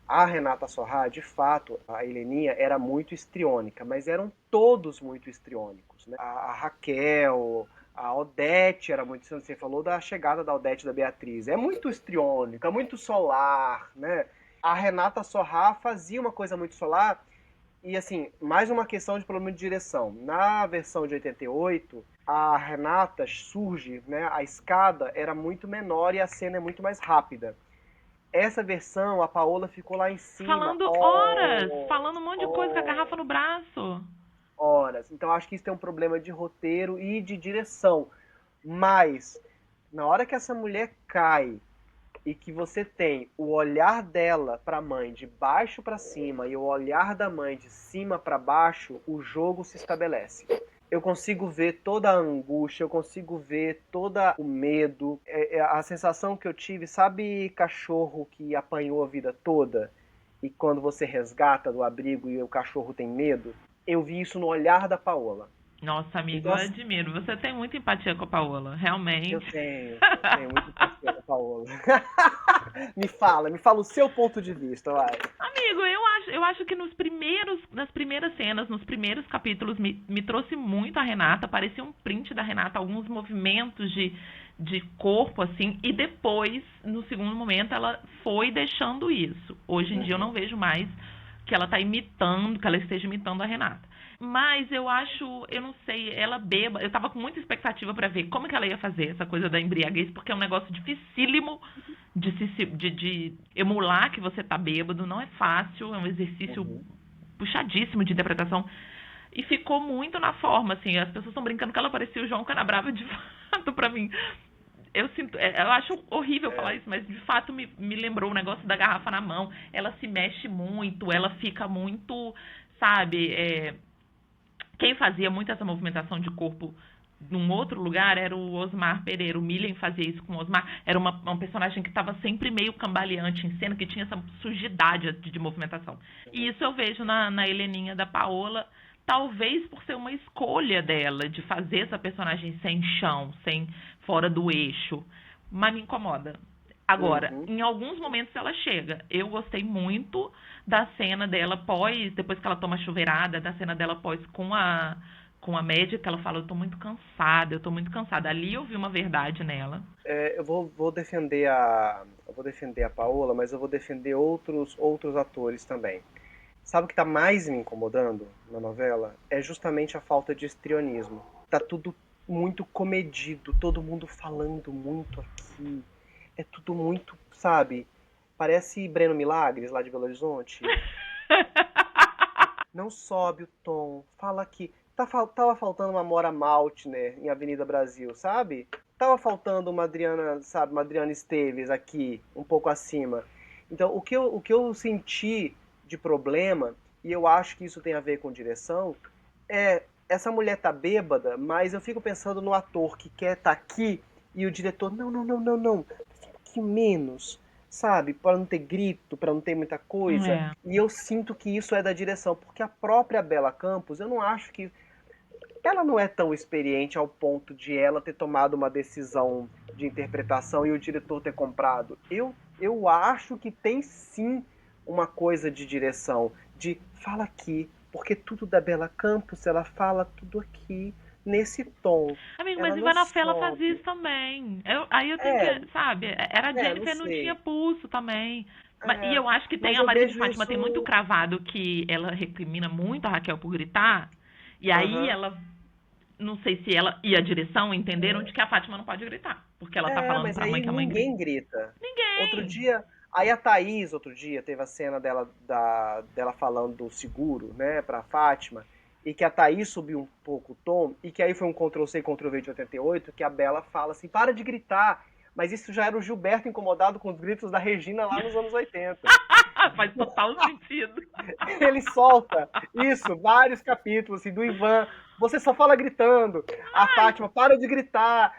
A Renata Sorrah, de fato, a Heleninha era muito histriônica, mas eram todos muito histriônicos, né? A Raquel, a Odete era muito... Você falou da chegada da Odete e da Beatriz. É muito histriônica, muito solar, né? A Renata Sorrah fazia uma coisa muito solar e, assim, mais uma questão de problema de direção. Na versão de 88, a Renata surge, né? A escada era muito menor e a cena é muito mais rápida. Essa versão, a Paola ficou lá em cima. Falando horas, falando um monte de coisa com a garrafa no braço. Horas. Então acho que isso tem um problema de roteiro e de direção. Mas, na hora que essa mulher cai e que você tem o olhar dela para a mãe de baixo para cima e o olhar da mãe de cima para baixo, o jogo se estabelece. Eu consigo ver toda a angústia, eu consigo ver todo o medo, a sensação que eu tive, sabe cachorro que apanhou a vida toda? E quando você resgata do abrigo e o cachorro tem medo? Eu vi isso no olhar da Paola. Nossa, amigo, eu admiro. Você tem muita empatia com a Paola, realmente. Eu tenho muita empatia com a Paola. me fala o seu ponto de vista, vai. Amigo, eu acho que nas primeiras cenas, nos primeiros capítulos, me trouxe muito a Renata. Parecia um print da Renata, alguns movimentos de corpo, assim. E depois, no segundo momento, ela foi deixando isso. Hoje em dia eu não vejo mais que ela esteja imitando a Renata. Mas eu não sei, ela beba. Eu tava com muita expectativa pra ver como que ela ia fazer essa coisa da embriaguez, porque é um negócio dificílimo de emular que você tá bêbado, não é fácil, é um exercício puxadíssimo de interpretação. E ficou muito na forma, assim, as pessoas estão brincando que ela parecia o João Canabrava de fato pra mim. Eu acho horrível falar isso, mas de fato me lembrou o negócio da garrafa na mão. Ela se mexe muito, ela fica muito, sabe, quem fazia muito essa movimentação de corpo num outro lugar era o Osmar Pereira. O Milen fazia isso com o Osmar. Era um personagem que estava sempre meio cambaleante em cena, que tinha essa sujidade de movimentação. E isso eu vejo na Heleninha da Paola, talvez por ser uma escolha dela, de fazer essa personagem sem chão, fora do eixo. Mas me incomoda. Agora, em alguns momentos ela chega. Eu gostei muito da cena dela depois que ela toma a chuveirada, da cena dela com a médica, ela fala, eu tô muito cansada. Ali eu vi uma verdade nela. Eu vou defender a Paola, mas eu vou defender outros atores também. Sabe o que tá mais me incomodando na novela? É justamente a falta de histrionismo. Tá tudo muito comedido, todo mundo falando muito aqui. É tudo muito, sabe? Parece Breno Milagres, lá de Belo Horizonte. Não sobe o tom. Fala que tava faltando uma Mora Maltner em Avenida Brasil, sabe? Tava faltando uma Adriana, sabe? Uma Adriana Esteves aqui, um pouco acima. Então, o que eu senti de problema, e eu acho que isso tem a ver com direção, essa mulher tá bêbada, mas eu fico pensando no ator que quer estar aqui e o diretor, não. Que menos, sabe? Para não ter grito, para não ter muita coisa. E eu sinto que isso é da direção, porque a própria Bela Campos, eu não acho que... Ela não é tão experiente ao ponto de ela ter tomado uma decisão de interpretação e o diretor ter comprado. Eu acho que tem sim uma coisa de direção, de fala aqui, porque tudo da Bela Campos, ela fala tudo aqui, nesse tom. Amigo, Ela mas não Ivana Fela fazia sobe. isso também. Aí eu tenho É, que, sabe, era a não Jennifer, não tinha sei. pulso também. E É, eu acho que tem mas a eu Maria de vejo Fátima, tem muito isso. cravado que ela recrimina muito a Raquel por gritar. E aí Aham. ela, não sei se ela e a direção entenderam de que a Fátima não pode gritar. Porque ela tá falando Mas pra mãe aí que a mãe grita. ninguém grita. Outro Ninguém! dia, aí a Thaís, outro dia, teve a cena dela falando do seguro, né, pra Fátima, e que a Thaís subiu um pouco o tom, e que aí foi um Ctrl-C, Ctrl-V de 88, que a Bela fala assim, para de gritar. Mas isso já era o Gilberto incomodado com os gritos da Regina lá nos anos 80. Faz total sentido. Ele solta isso, vários capítulos, assim, do Ivan. Você só fala gritando. A Ai, Fátima, para de gritar.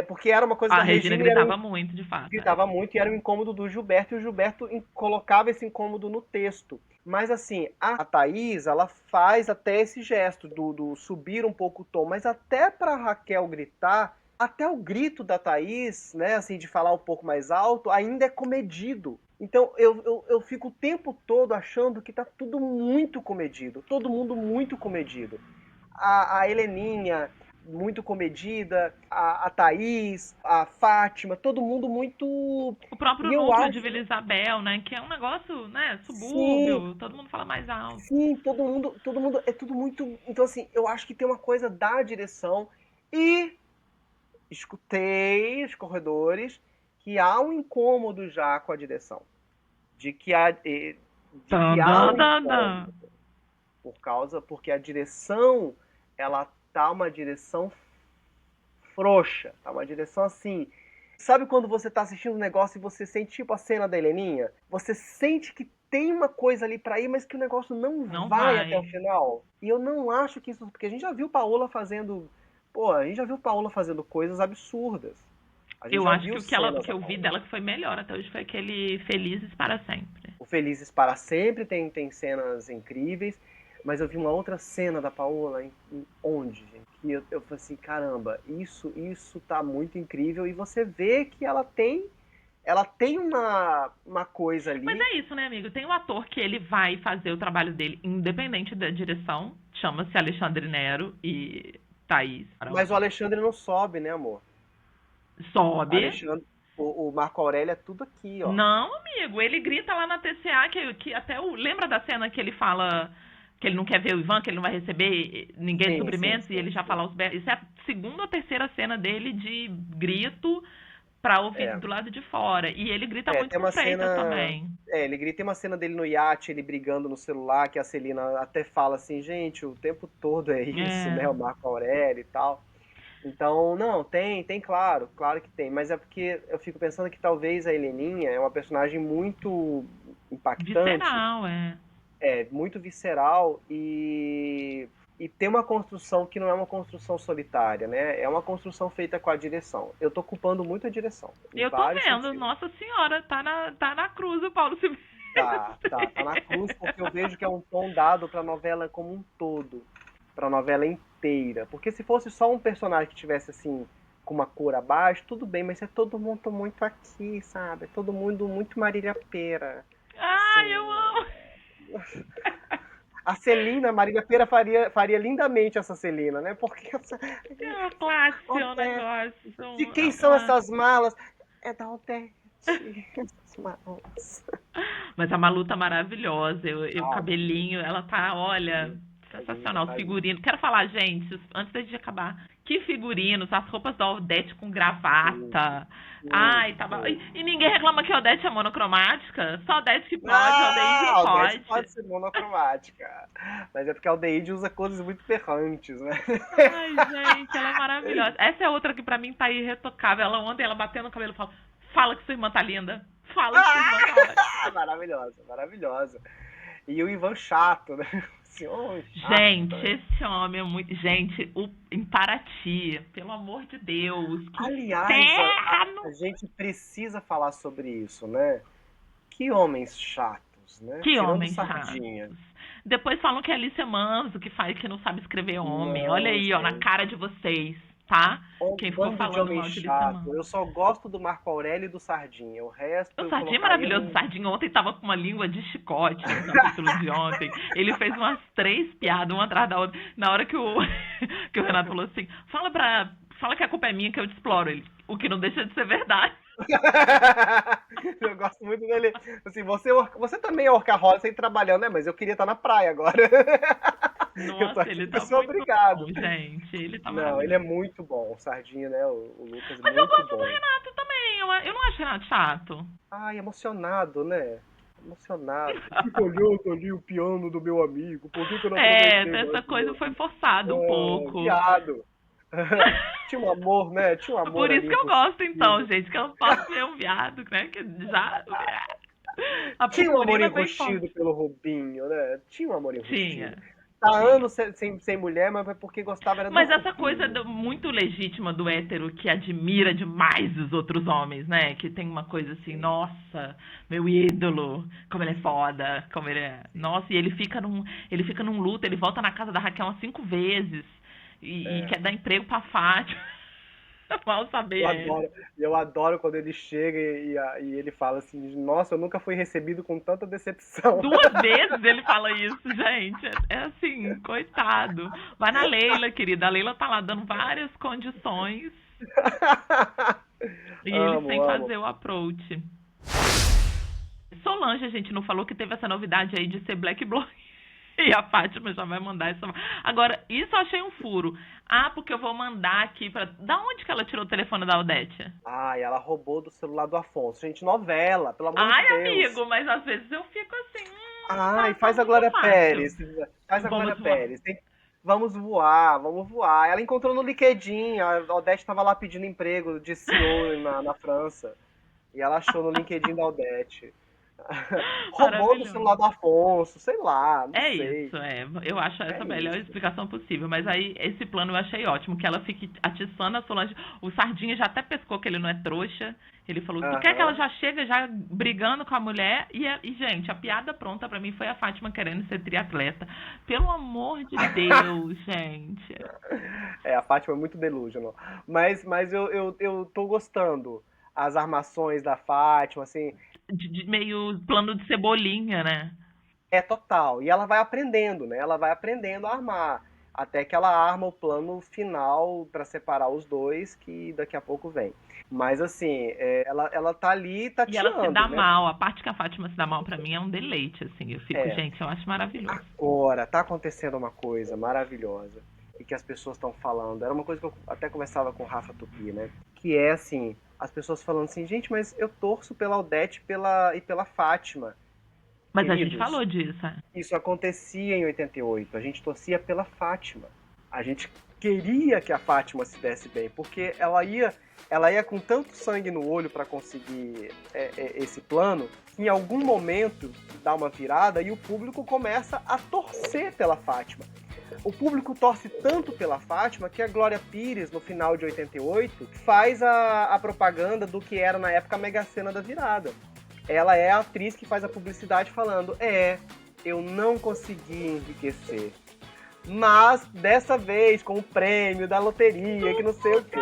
Porque era uma coisa a da Regina Regina e era gritava muito, de fato. gritava muito e era um incômodo do Gilberto, e o Gilberto colocava esse incômodo no texto. Mas assim, a Thaís, ela faz até esse gesto do subir um pouco o tom, mas até pra Raquel gritar, até o grito da Thaís, né, assim, de falar um pouco mais alto, ainda é comedido. Então eu fico o tempo todo achando que tá tudo muito comedido, todo mundo muito comedido. A Heleninha, muito comedida, a Thaís, a Fátima, todo mundo muito. O próprio E eu núcleo de acho, Vila Isabel, né? Que é um negócio, né? sim, Subúrbio, todo mundo fala mais alto. sim, todo mundo, é tudo muito. Então, assim, eu acho que tem uma coisa da direção e escutei os corredores que há um incômodo já com a direção. De que há Dan, um dan, dan. incômodo. Porque a direção, ela tá uma direção frouxa, tá uma direção assim. Sabe quando você tá assistindo um negócio e você sente tipo a cena da Heleninha? Você sente que tem uma coisa ali pra ir, mas que o negócio não Não vai até o vai. final. E eu não acho que isso, porque a gente já viu Paola fazendo, pô, a gente já viu Paola fazendo coisas absurdas. A gente Eu já acho viu que o cenas que da eu vi Paola. dela que foi melhor até hoje foi aquele Felizes para Sempre. O Felizes para Sempre tem cenas incríveis, mas eu vi uma outra cena da Paola, onde, gente? Que eu falei assim, caramba, isso tá muito incrível, e você vê que ela tem uma coisa Mas ali. é isso, né, amigo? Tem um ator que ele vai fazer o trabalho dele independente da direção. Chama-se Alexandre Nero e Thaís Mas o Araújo. Alexandre não sobe, né, amor? Sobe. Alexandre, o Marco Aurélio é tudo aqui, ó. Não, amigo, ele grita lá na TCA que até o. Lembra da cena que ele fala que ele não quer ver o Ivan, que ele não vai receber ninguém de Sim, sim, suprimentos e sim, ele já sim. fala os berros. Isso é a segunda ou terceira cena dele de grito pra ouvir É, do lado de fora. E ele grita muito tem com o uma Freitas cena. também. Ele grita, tem uma cena dele no iate, ele brigando no celular, que a Celina até fala assim, gente, o tempo todo é isso, É. né? O Marco Aurélio e tal. Então, não, tem, claro que tem. Mas é porque eu fico pensando que talvez a Heleninha é uma personagem muito impactante, Visceral, é. muito visceral, e tem uma construção que não é uma construção solitária, né? É uma construção feita com a direção. Eu tô culpando muito a direção, em Eu tô vários vendo, sentidos. Nossa Senhora, tá na cruz o Paulo Tá na cruz, porque eu vejo que é um tom dado pra novela como um todo, pra novela inteira. Porque se fosse só um personagem que tivesse assim, com uma cor abaixo, tudo bem, mas é todo mundo muito aqui, sabe? É todo mundo muito Marília Pêra. Ai, Assim, eu amo. a Celina, a Marília Pêra faria lindamente essa Celina, né? Porque É uma classe, é um Odete, negócio. de quem Uma são classe. essas malas? É da Odete. Essas malas. Mas a Malu tá maravilhosa. O Ah, cabelinho, ela tá, olha, tá linda, sensacional. Os tá linda. figurinos. Quero falar, gente, antes da gente acabar. Que figurinos, as roupas da Odete com Tudo, gravata. tudo, Ai, tava. tudo. E ninguém reclama que a Odete é monocromática. Só a Odete que pode, a Aldeide Ah, não a Aldete pode. pode ser monocromática. Mas é porque a Aldeide usa cores muito berrantes, né? Ai, gente, ela é maravilhosa. Essa é outra que pra mim tá irretocável. Ela ontem, ela bateu no cabelo e fala: Fala que sua irmã tá linda. Fala que sua irmã tá ótima. Maravilhosa, maravilhosa. E o Ivan chato, né? Assim, oh, chato. Gente, esse homem é muito. Gente, em Paraty, pelo amor de Deus, que Aliás, a inferno! gente precisa falar sobre isso, né? Que homens chatos, né? Que Tirando homem sardinha. chatos. Depois falam que é Alicia Manso que faz que não sabe escrever homem. Olha Não, aí, ó, na gente. cara de vocês. tá? Um Quem ficou bando de falando homem mal de chato. Lissamã. Eu só gosto do Marco Aurélio e do Sardinha. O resto O eu Sardinha é colocaria maravilhoso. O Sardinha ontem tava com uma língua de chicote no capítulo de ontem. Ele fez umas 3 piadas, uma atrás da outra. Na hora que o, que o Renato falou assim, fala que a culpa é minha, que eu te exploro ele. O que não deixa de ser verdade. Eu gosto muito dele. Assim, você também é workaholic, sem trabalhando, né? Mas eu queria estar na praia agora. Eu tô Nossa, aqui ele porque eu tá sou muito obrigado. bom, gente. Ele tá Não, ele é maravilhoso. muito bom. O Sardinha, né? O Lucas, Mas eu muito gosto do bom. Renato também. Eu não acho o Renato chato. Ai, emocionado, né? Emocionado. Fica olhando ali o piano do meu amigo. Por que eu não É, aproveitei essa mais o coisa meu? foi forçada um pouco. Viado. Tinha um amor, né? Tinha um amor Por isso ali que eu gosto, então, impossível. gente, que eu não posso ver um viado, né? Que já. A Tinha um amor purpurina vem enrustido forte. pelo Rubinho, né? Tinha um amor enrustido. Tinha. Tá Tinha. anos sem mulher, mas é porque gostava era do Mas essa coisa Rubinho. muito legítima do hétero que admira demais os outros homens, né? Que tem uma coisa assim, nossa, meu ídolo, como ele é foda, como ele é. Nossa, e ele fica num luto, ele volta na casa da Raquel umas 5 vezes e É. quer dar emprego pra Fátima. Mal saber Eu ele. adoro, eu adoro quando ele chega e ele fala assim, nossa, eu nunca fui recebido com tanta decepção. 2 vezes ele fala isso, gente. É assim, coitado. Vai na Leila, querida. A Leila tá lá dando várias condições e ele sem Amo, amo. fazer o approach. Solange, a gente não falou que teve essa novidade aí de ser Black Bloc. E a Fátima já vai mandar essa. Agora, isso eu achei um furo. Ah, porque eu vou mandar aqui pra. Da onde que ela tirou o telefone da Odete? Ai, ela roubou do celular do Afonso. Gente, novela, pelo amor Ai, de Deus. amigo, mas às vezes eu fico assim. Ai, Tá faz a muito Glória fácil. Pérez. Faz a Glória Vamos voar. Pérez. Vamos voar, vamos voar. Ela encontrou no LinkedIn. A Odete estava lá pedindo emprego de CEO na França. E ela achou no LinkedIn da Odete. Roubou do Maravilhoso. celular do Afonso, sei lá, não É sei. isso, eu acho É essa a melhor isso. explicação possível. Mas aí, esse plano eu achei ótimo, que ela fique atiçando a Solange. O Sardinha já até pescou que ele não é trouxa. Ele falou, tu quer que ela Aham. já chega já brigando com a mulher? E, gente, a piada pronta pra mim foi a Fátima querendo ser triatleta. Pelo amor de Deus, gente. É, a Fátima é muito delusional. Mas eu tô gostando. As armações da Fátima, assim, De meio plano de cebolinha, né? é total. E ela vai aprendendo, né? Ela vai aprendendo a armar. Até que ela arma o plano final pra separar os dois, que daqui a pouco vem. Mas assim, ela tá ali E ela se tateando, dá né? mal. A parte que a Fátima se dá mal pra mim é um deleite, assim. Eu fico, É, gente, eu acho maravilhoso. agora tá acontecendo uma coisa maravilhosa e que as pessoas estão falando. Era uma coisa que eu até conversava com o Rafa Tupi, né? Que é assim, as pessoas falando assim, gente, mas eu torço pela Odete e pela Fátima. Mas a gente Queridos, falou disso. isso acontecia em 88. A gente torcia pela Fátima. A gente queria que a Fátima se desse bem, porque ela ia com tanto sangue no olho para conseguir esse plano, que em algum momento dá uma virada e o público começa a torcer pela Fátima. O público torce tanto pela Fátima que a Glória Pires, no final de 88, faz a propaganda do que era na época a Mega Sena da virada. Ela é a atriz que faz a publicidade falando, eu não consegui enriquecer. Mas, dessa vez, com o prêmio da loteria, que não sei o quê.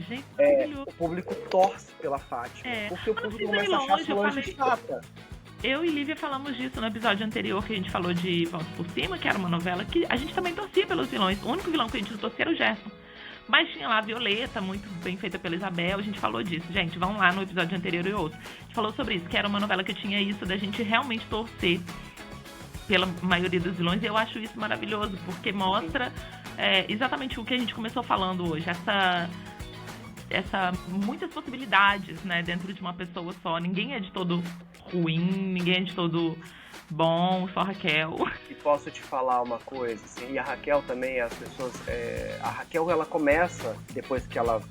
Gente, maravilhoso. O público torce pela Fátima. Porque o Mas não público precisa ir começa a achar longe, eu Solange falei. chata. Eu e Lívia falamos disso no episódio anterior que a gente falou de Vamos por Cima, que era uma novela que a gente também torcia pelos vilões. O único vilão que a gente não torcia era o Gerson. Mas tinha lá a Violeta, muito bem feita pela Isabel, a gente falou disso. Gente, vão lá no episódio anterior e ouço. A gente falou sobre isso, que era uma novela que tinha isso da gente realmente torcer pela maioria dos vilões, e eu acho isso maravilhoso, porque mostra exatamente o que a gente começou falando hoje, muitas possibilidades, né, dentro de uma pessoa só. Ninguém é de todo ruim, ninguém é de todo bom, só a Raquel. E posso te falar uma coisa, assim, e a Raquel também, as pessoas... a Raquel, ela começa, depois que ela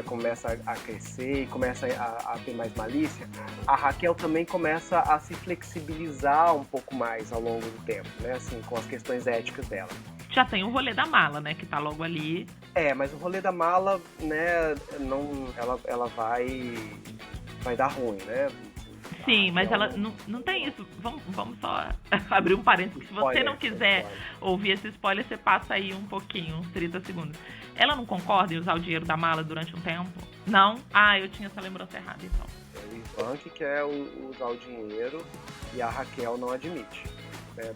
começa a crescer e começa a ter mais malícia, a Raquel também começa a se flexibilizar um pouco mais ao longo do tempo, né, assim, com as questões éticas dela. Já tem o rolê da mala, né, que tá logo ali. Mas o rolê da mala, né, não, ela vai dar ruim, né? Sim, mas ela não tem isso. Vamos só abrir um parênteses. Se você não quiser ouvir esse spoiler, você passa aí um pouquinho, uns 30 segundos. Ela não concorda em usar o dinheiro da mala durante um tempo? Não? Ah, eu tinha essa lembrança errada, então. É o Ivan que quer usar o dinheiro e a Raquel não admite.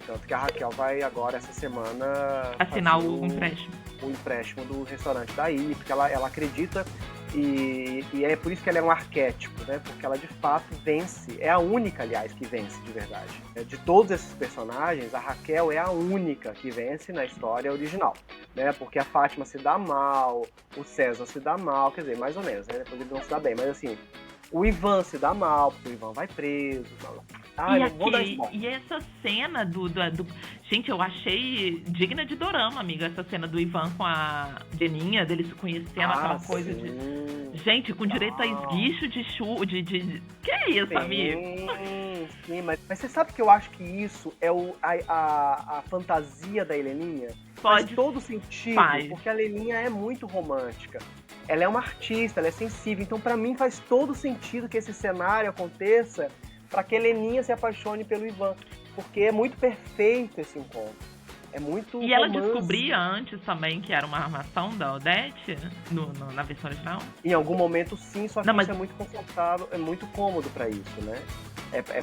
Tanto que a Raquel vai agora, essa semana, assinar o empréstimo. O empréstimo do restaurante daí, porque ela acredita e é por isso que ela é um arquétipo, né? Porque ela de fato vence, é a única, aliás, que vence de verdade. De todos esses personagens, a Raquel é a única que vence na história original, né? Porque a Fátima se dá mal, o César se dá mal, quer dizer, mais ou menos, né? Depois ele não se dá bem, mas assim, o Ivan se dá mal, porque o Ivan vai preso, e essa cena do... Gente, eu achei digna de dorama, amiga, essa cena do Ivan com a Jeninha, dele se conhecendo, aquela coisa de... Gente, com direito a esguicho de... Que é isso, amigo? Sim, mas você sabe que eu acho que isso é a fantasia da Heleninha? Faz todo sentido, porque a Heleninha é muito romântica. Ela é uma artista, ela é sensível, então pra mim faz todo sentido que esse cenário aconteça para que a Heleninha se apaixone pelo Ivan, porque é muito perfeito esse encontro. É muito E ela descobria antes também que era uma armação da Odete na versão original? Em algum momento sim, só que isso é muito confortável, é muito cômodo para isso, né?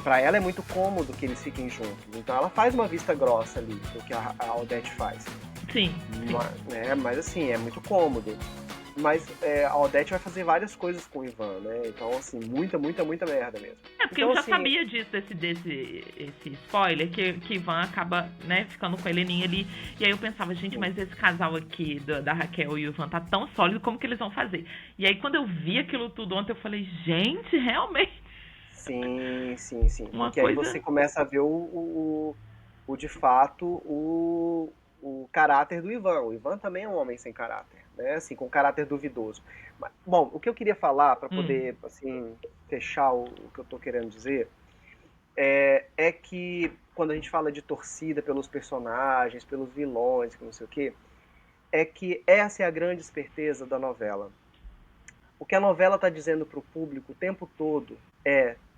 Para ela é muito cômodo que eles fiquem juntos. Então ela faz uma vista grossa ali, do que a Odete faz. Sim. Mas assim, é muito cômodo. Mas a Odete vai fazer várias coisas com o Ivan, né? Então, assim, muita merda mesmo. Porque então, eu já sabia disso, esse spoiler, que Ivan acaba, né, ficando com a Heleninha ali. E aí eu pensava, gente, mas esse casal aqui da Raquel e o Ivan tá tão sólido, como que eles vão fazer? E aí quando eu vi aquilo tudo ontem, eu falei, gente, realmente... Sim. Porque aí você começa a ver de fato, o caráter do Ivan. O Ivan também é um homem sem caráter. Né, assim, com caráter duvidoso. Mas, bom, o que eu queria falar, para poder assim, fechar o que eu tô querendo dizer, é que quando a gente fala de torcida pelos personagens, pelos vilões, que não sei o quê, é que essa é a grande esperteza da novela. O que a novela tá dizendo pro público o tempo todo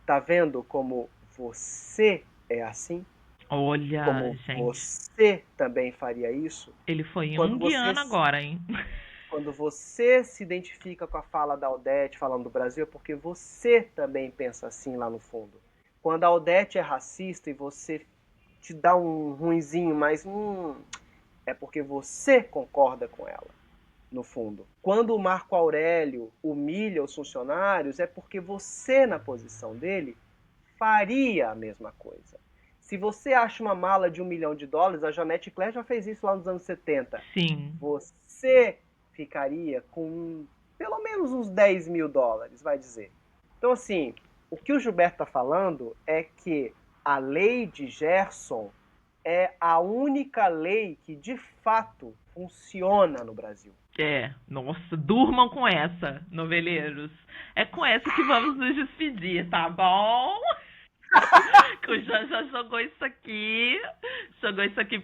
tá vendo como você é assim? Olha, como gente. Você também faria isso? Ele foi junguiano agora, hein? Quando você se identifica com a fala da Odete falando do Brasil, é porque você também pensa assim lá no fundo. Quando a Odete é racista e você te dá um ruinzinho, mas é porque você concorda com ela, no fundo. Quando o Marco Aurélio humilha os funcionários, é porque você, na posição dele, faria a mesma coisa. Se você acha uma mala de $1 milhão, a Janete Claire já fez isso lá nos anos 70. Sim. Você ficaria com pelo menos uns $10 mil, vai dizer. Então, assim, o que o Gilberto está falando é que a lei de Gerson é a única lei que, de fato, funciona no Brasil. Nossa, durmam com essa, noveleiros. É com essa que vamos nos despedir, tá bom? Que o Jean já jogou isso aqui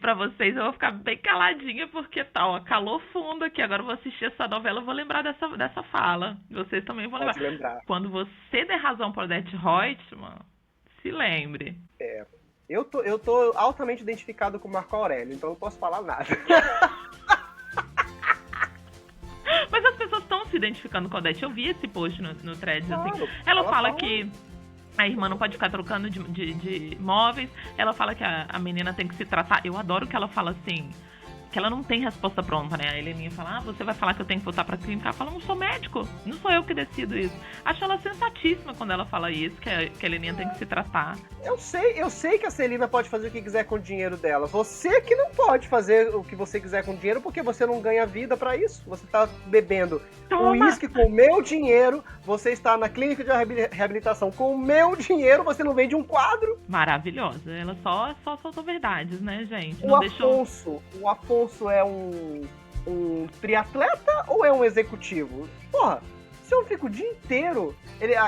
pra vocês. Eu vou ficar bem caladinha porque calor fundo aqui. Agora eu vou assistir essa novela, eu vou lembrar dessa fala. Vocês também vão lembrar. Quando você der razão para Odete Reutemann, se lembre. Eu tô altamente identificado com o Marco Aurélio, então não posso falar nada. Mas as pessoas estão se identificando com a Odete. Eu vi esse post no thread, claro, assim. Ela fala que a irmã não pode ficar trocando de móveis. Ela fala que a menina tem que se tratar. Eu adoro que ela fala assim, que ela não tem resposta pronta, né? A Heleninha fala, você vai falar que eu tenho que voltar pra clínica? Ela fala, não sou médico, não sou eu que decido isso. Acho ela sensatíssima quando ela fala isso, que a Heleninha tem que se tratar. Eu sei que a Celina pode fazer o que quiser com o dinheiro dela. Você que não pode fazer o que você quiser com o dinheiro porque você não ganha vida pra isso. Você tá bebendo uísque com o meu dinheiro, você está na clínica de reabilitação com o meu dinheiro, você não vende um quadro. Maravilhosa. Ela só soltou verdades, né, gente? O Afonso é um triatleta ou é um executivo? Porra, se eu fico o dia inteiro...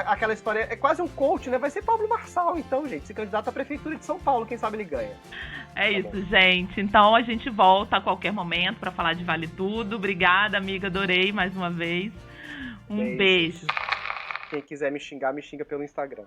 aquela história é quase um coach, né? Vai ser Pablo Marçal, então, gente. Se candidata à Prefeitura de São Paulo, quem sabe ele ganha. Isso, gente. Então a gente volta a qualquer momento pra falar de Vale Tudo. Obrigada, amiga. Adorei mais uma vez. Um beijo. Quem quiser me xingar, me xinga pelo Instagram.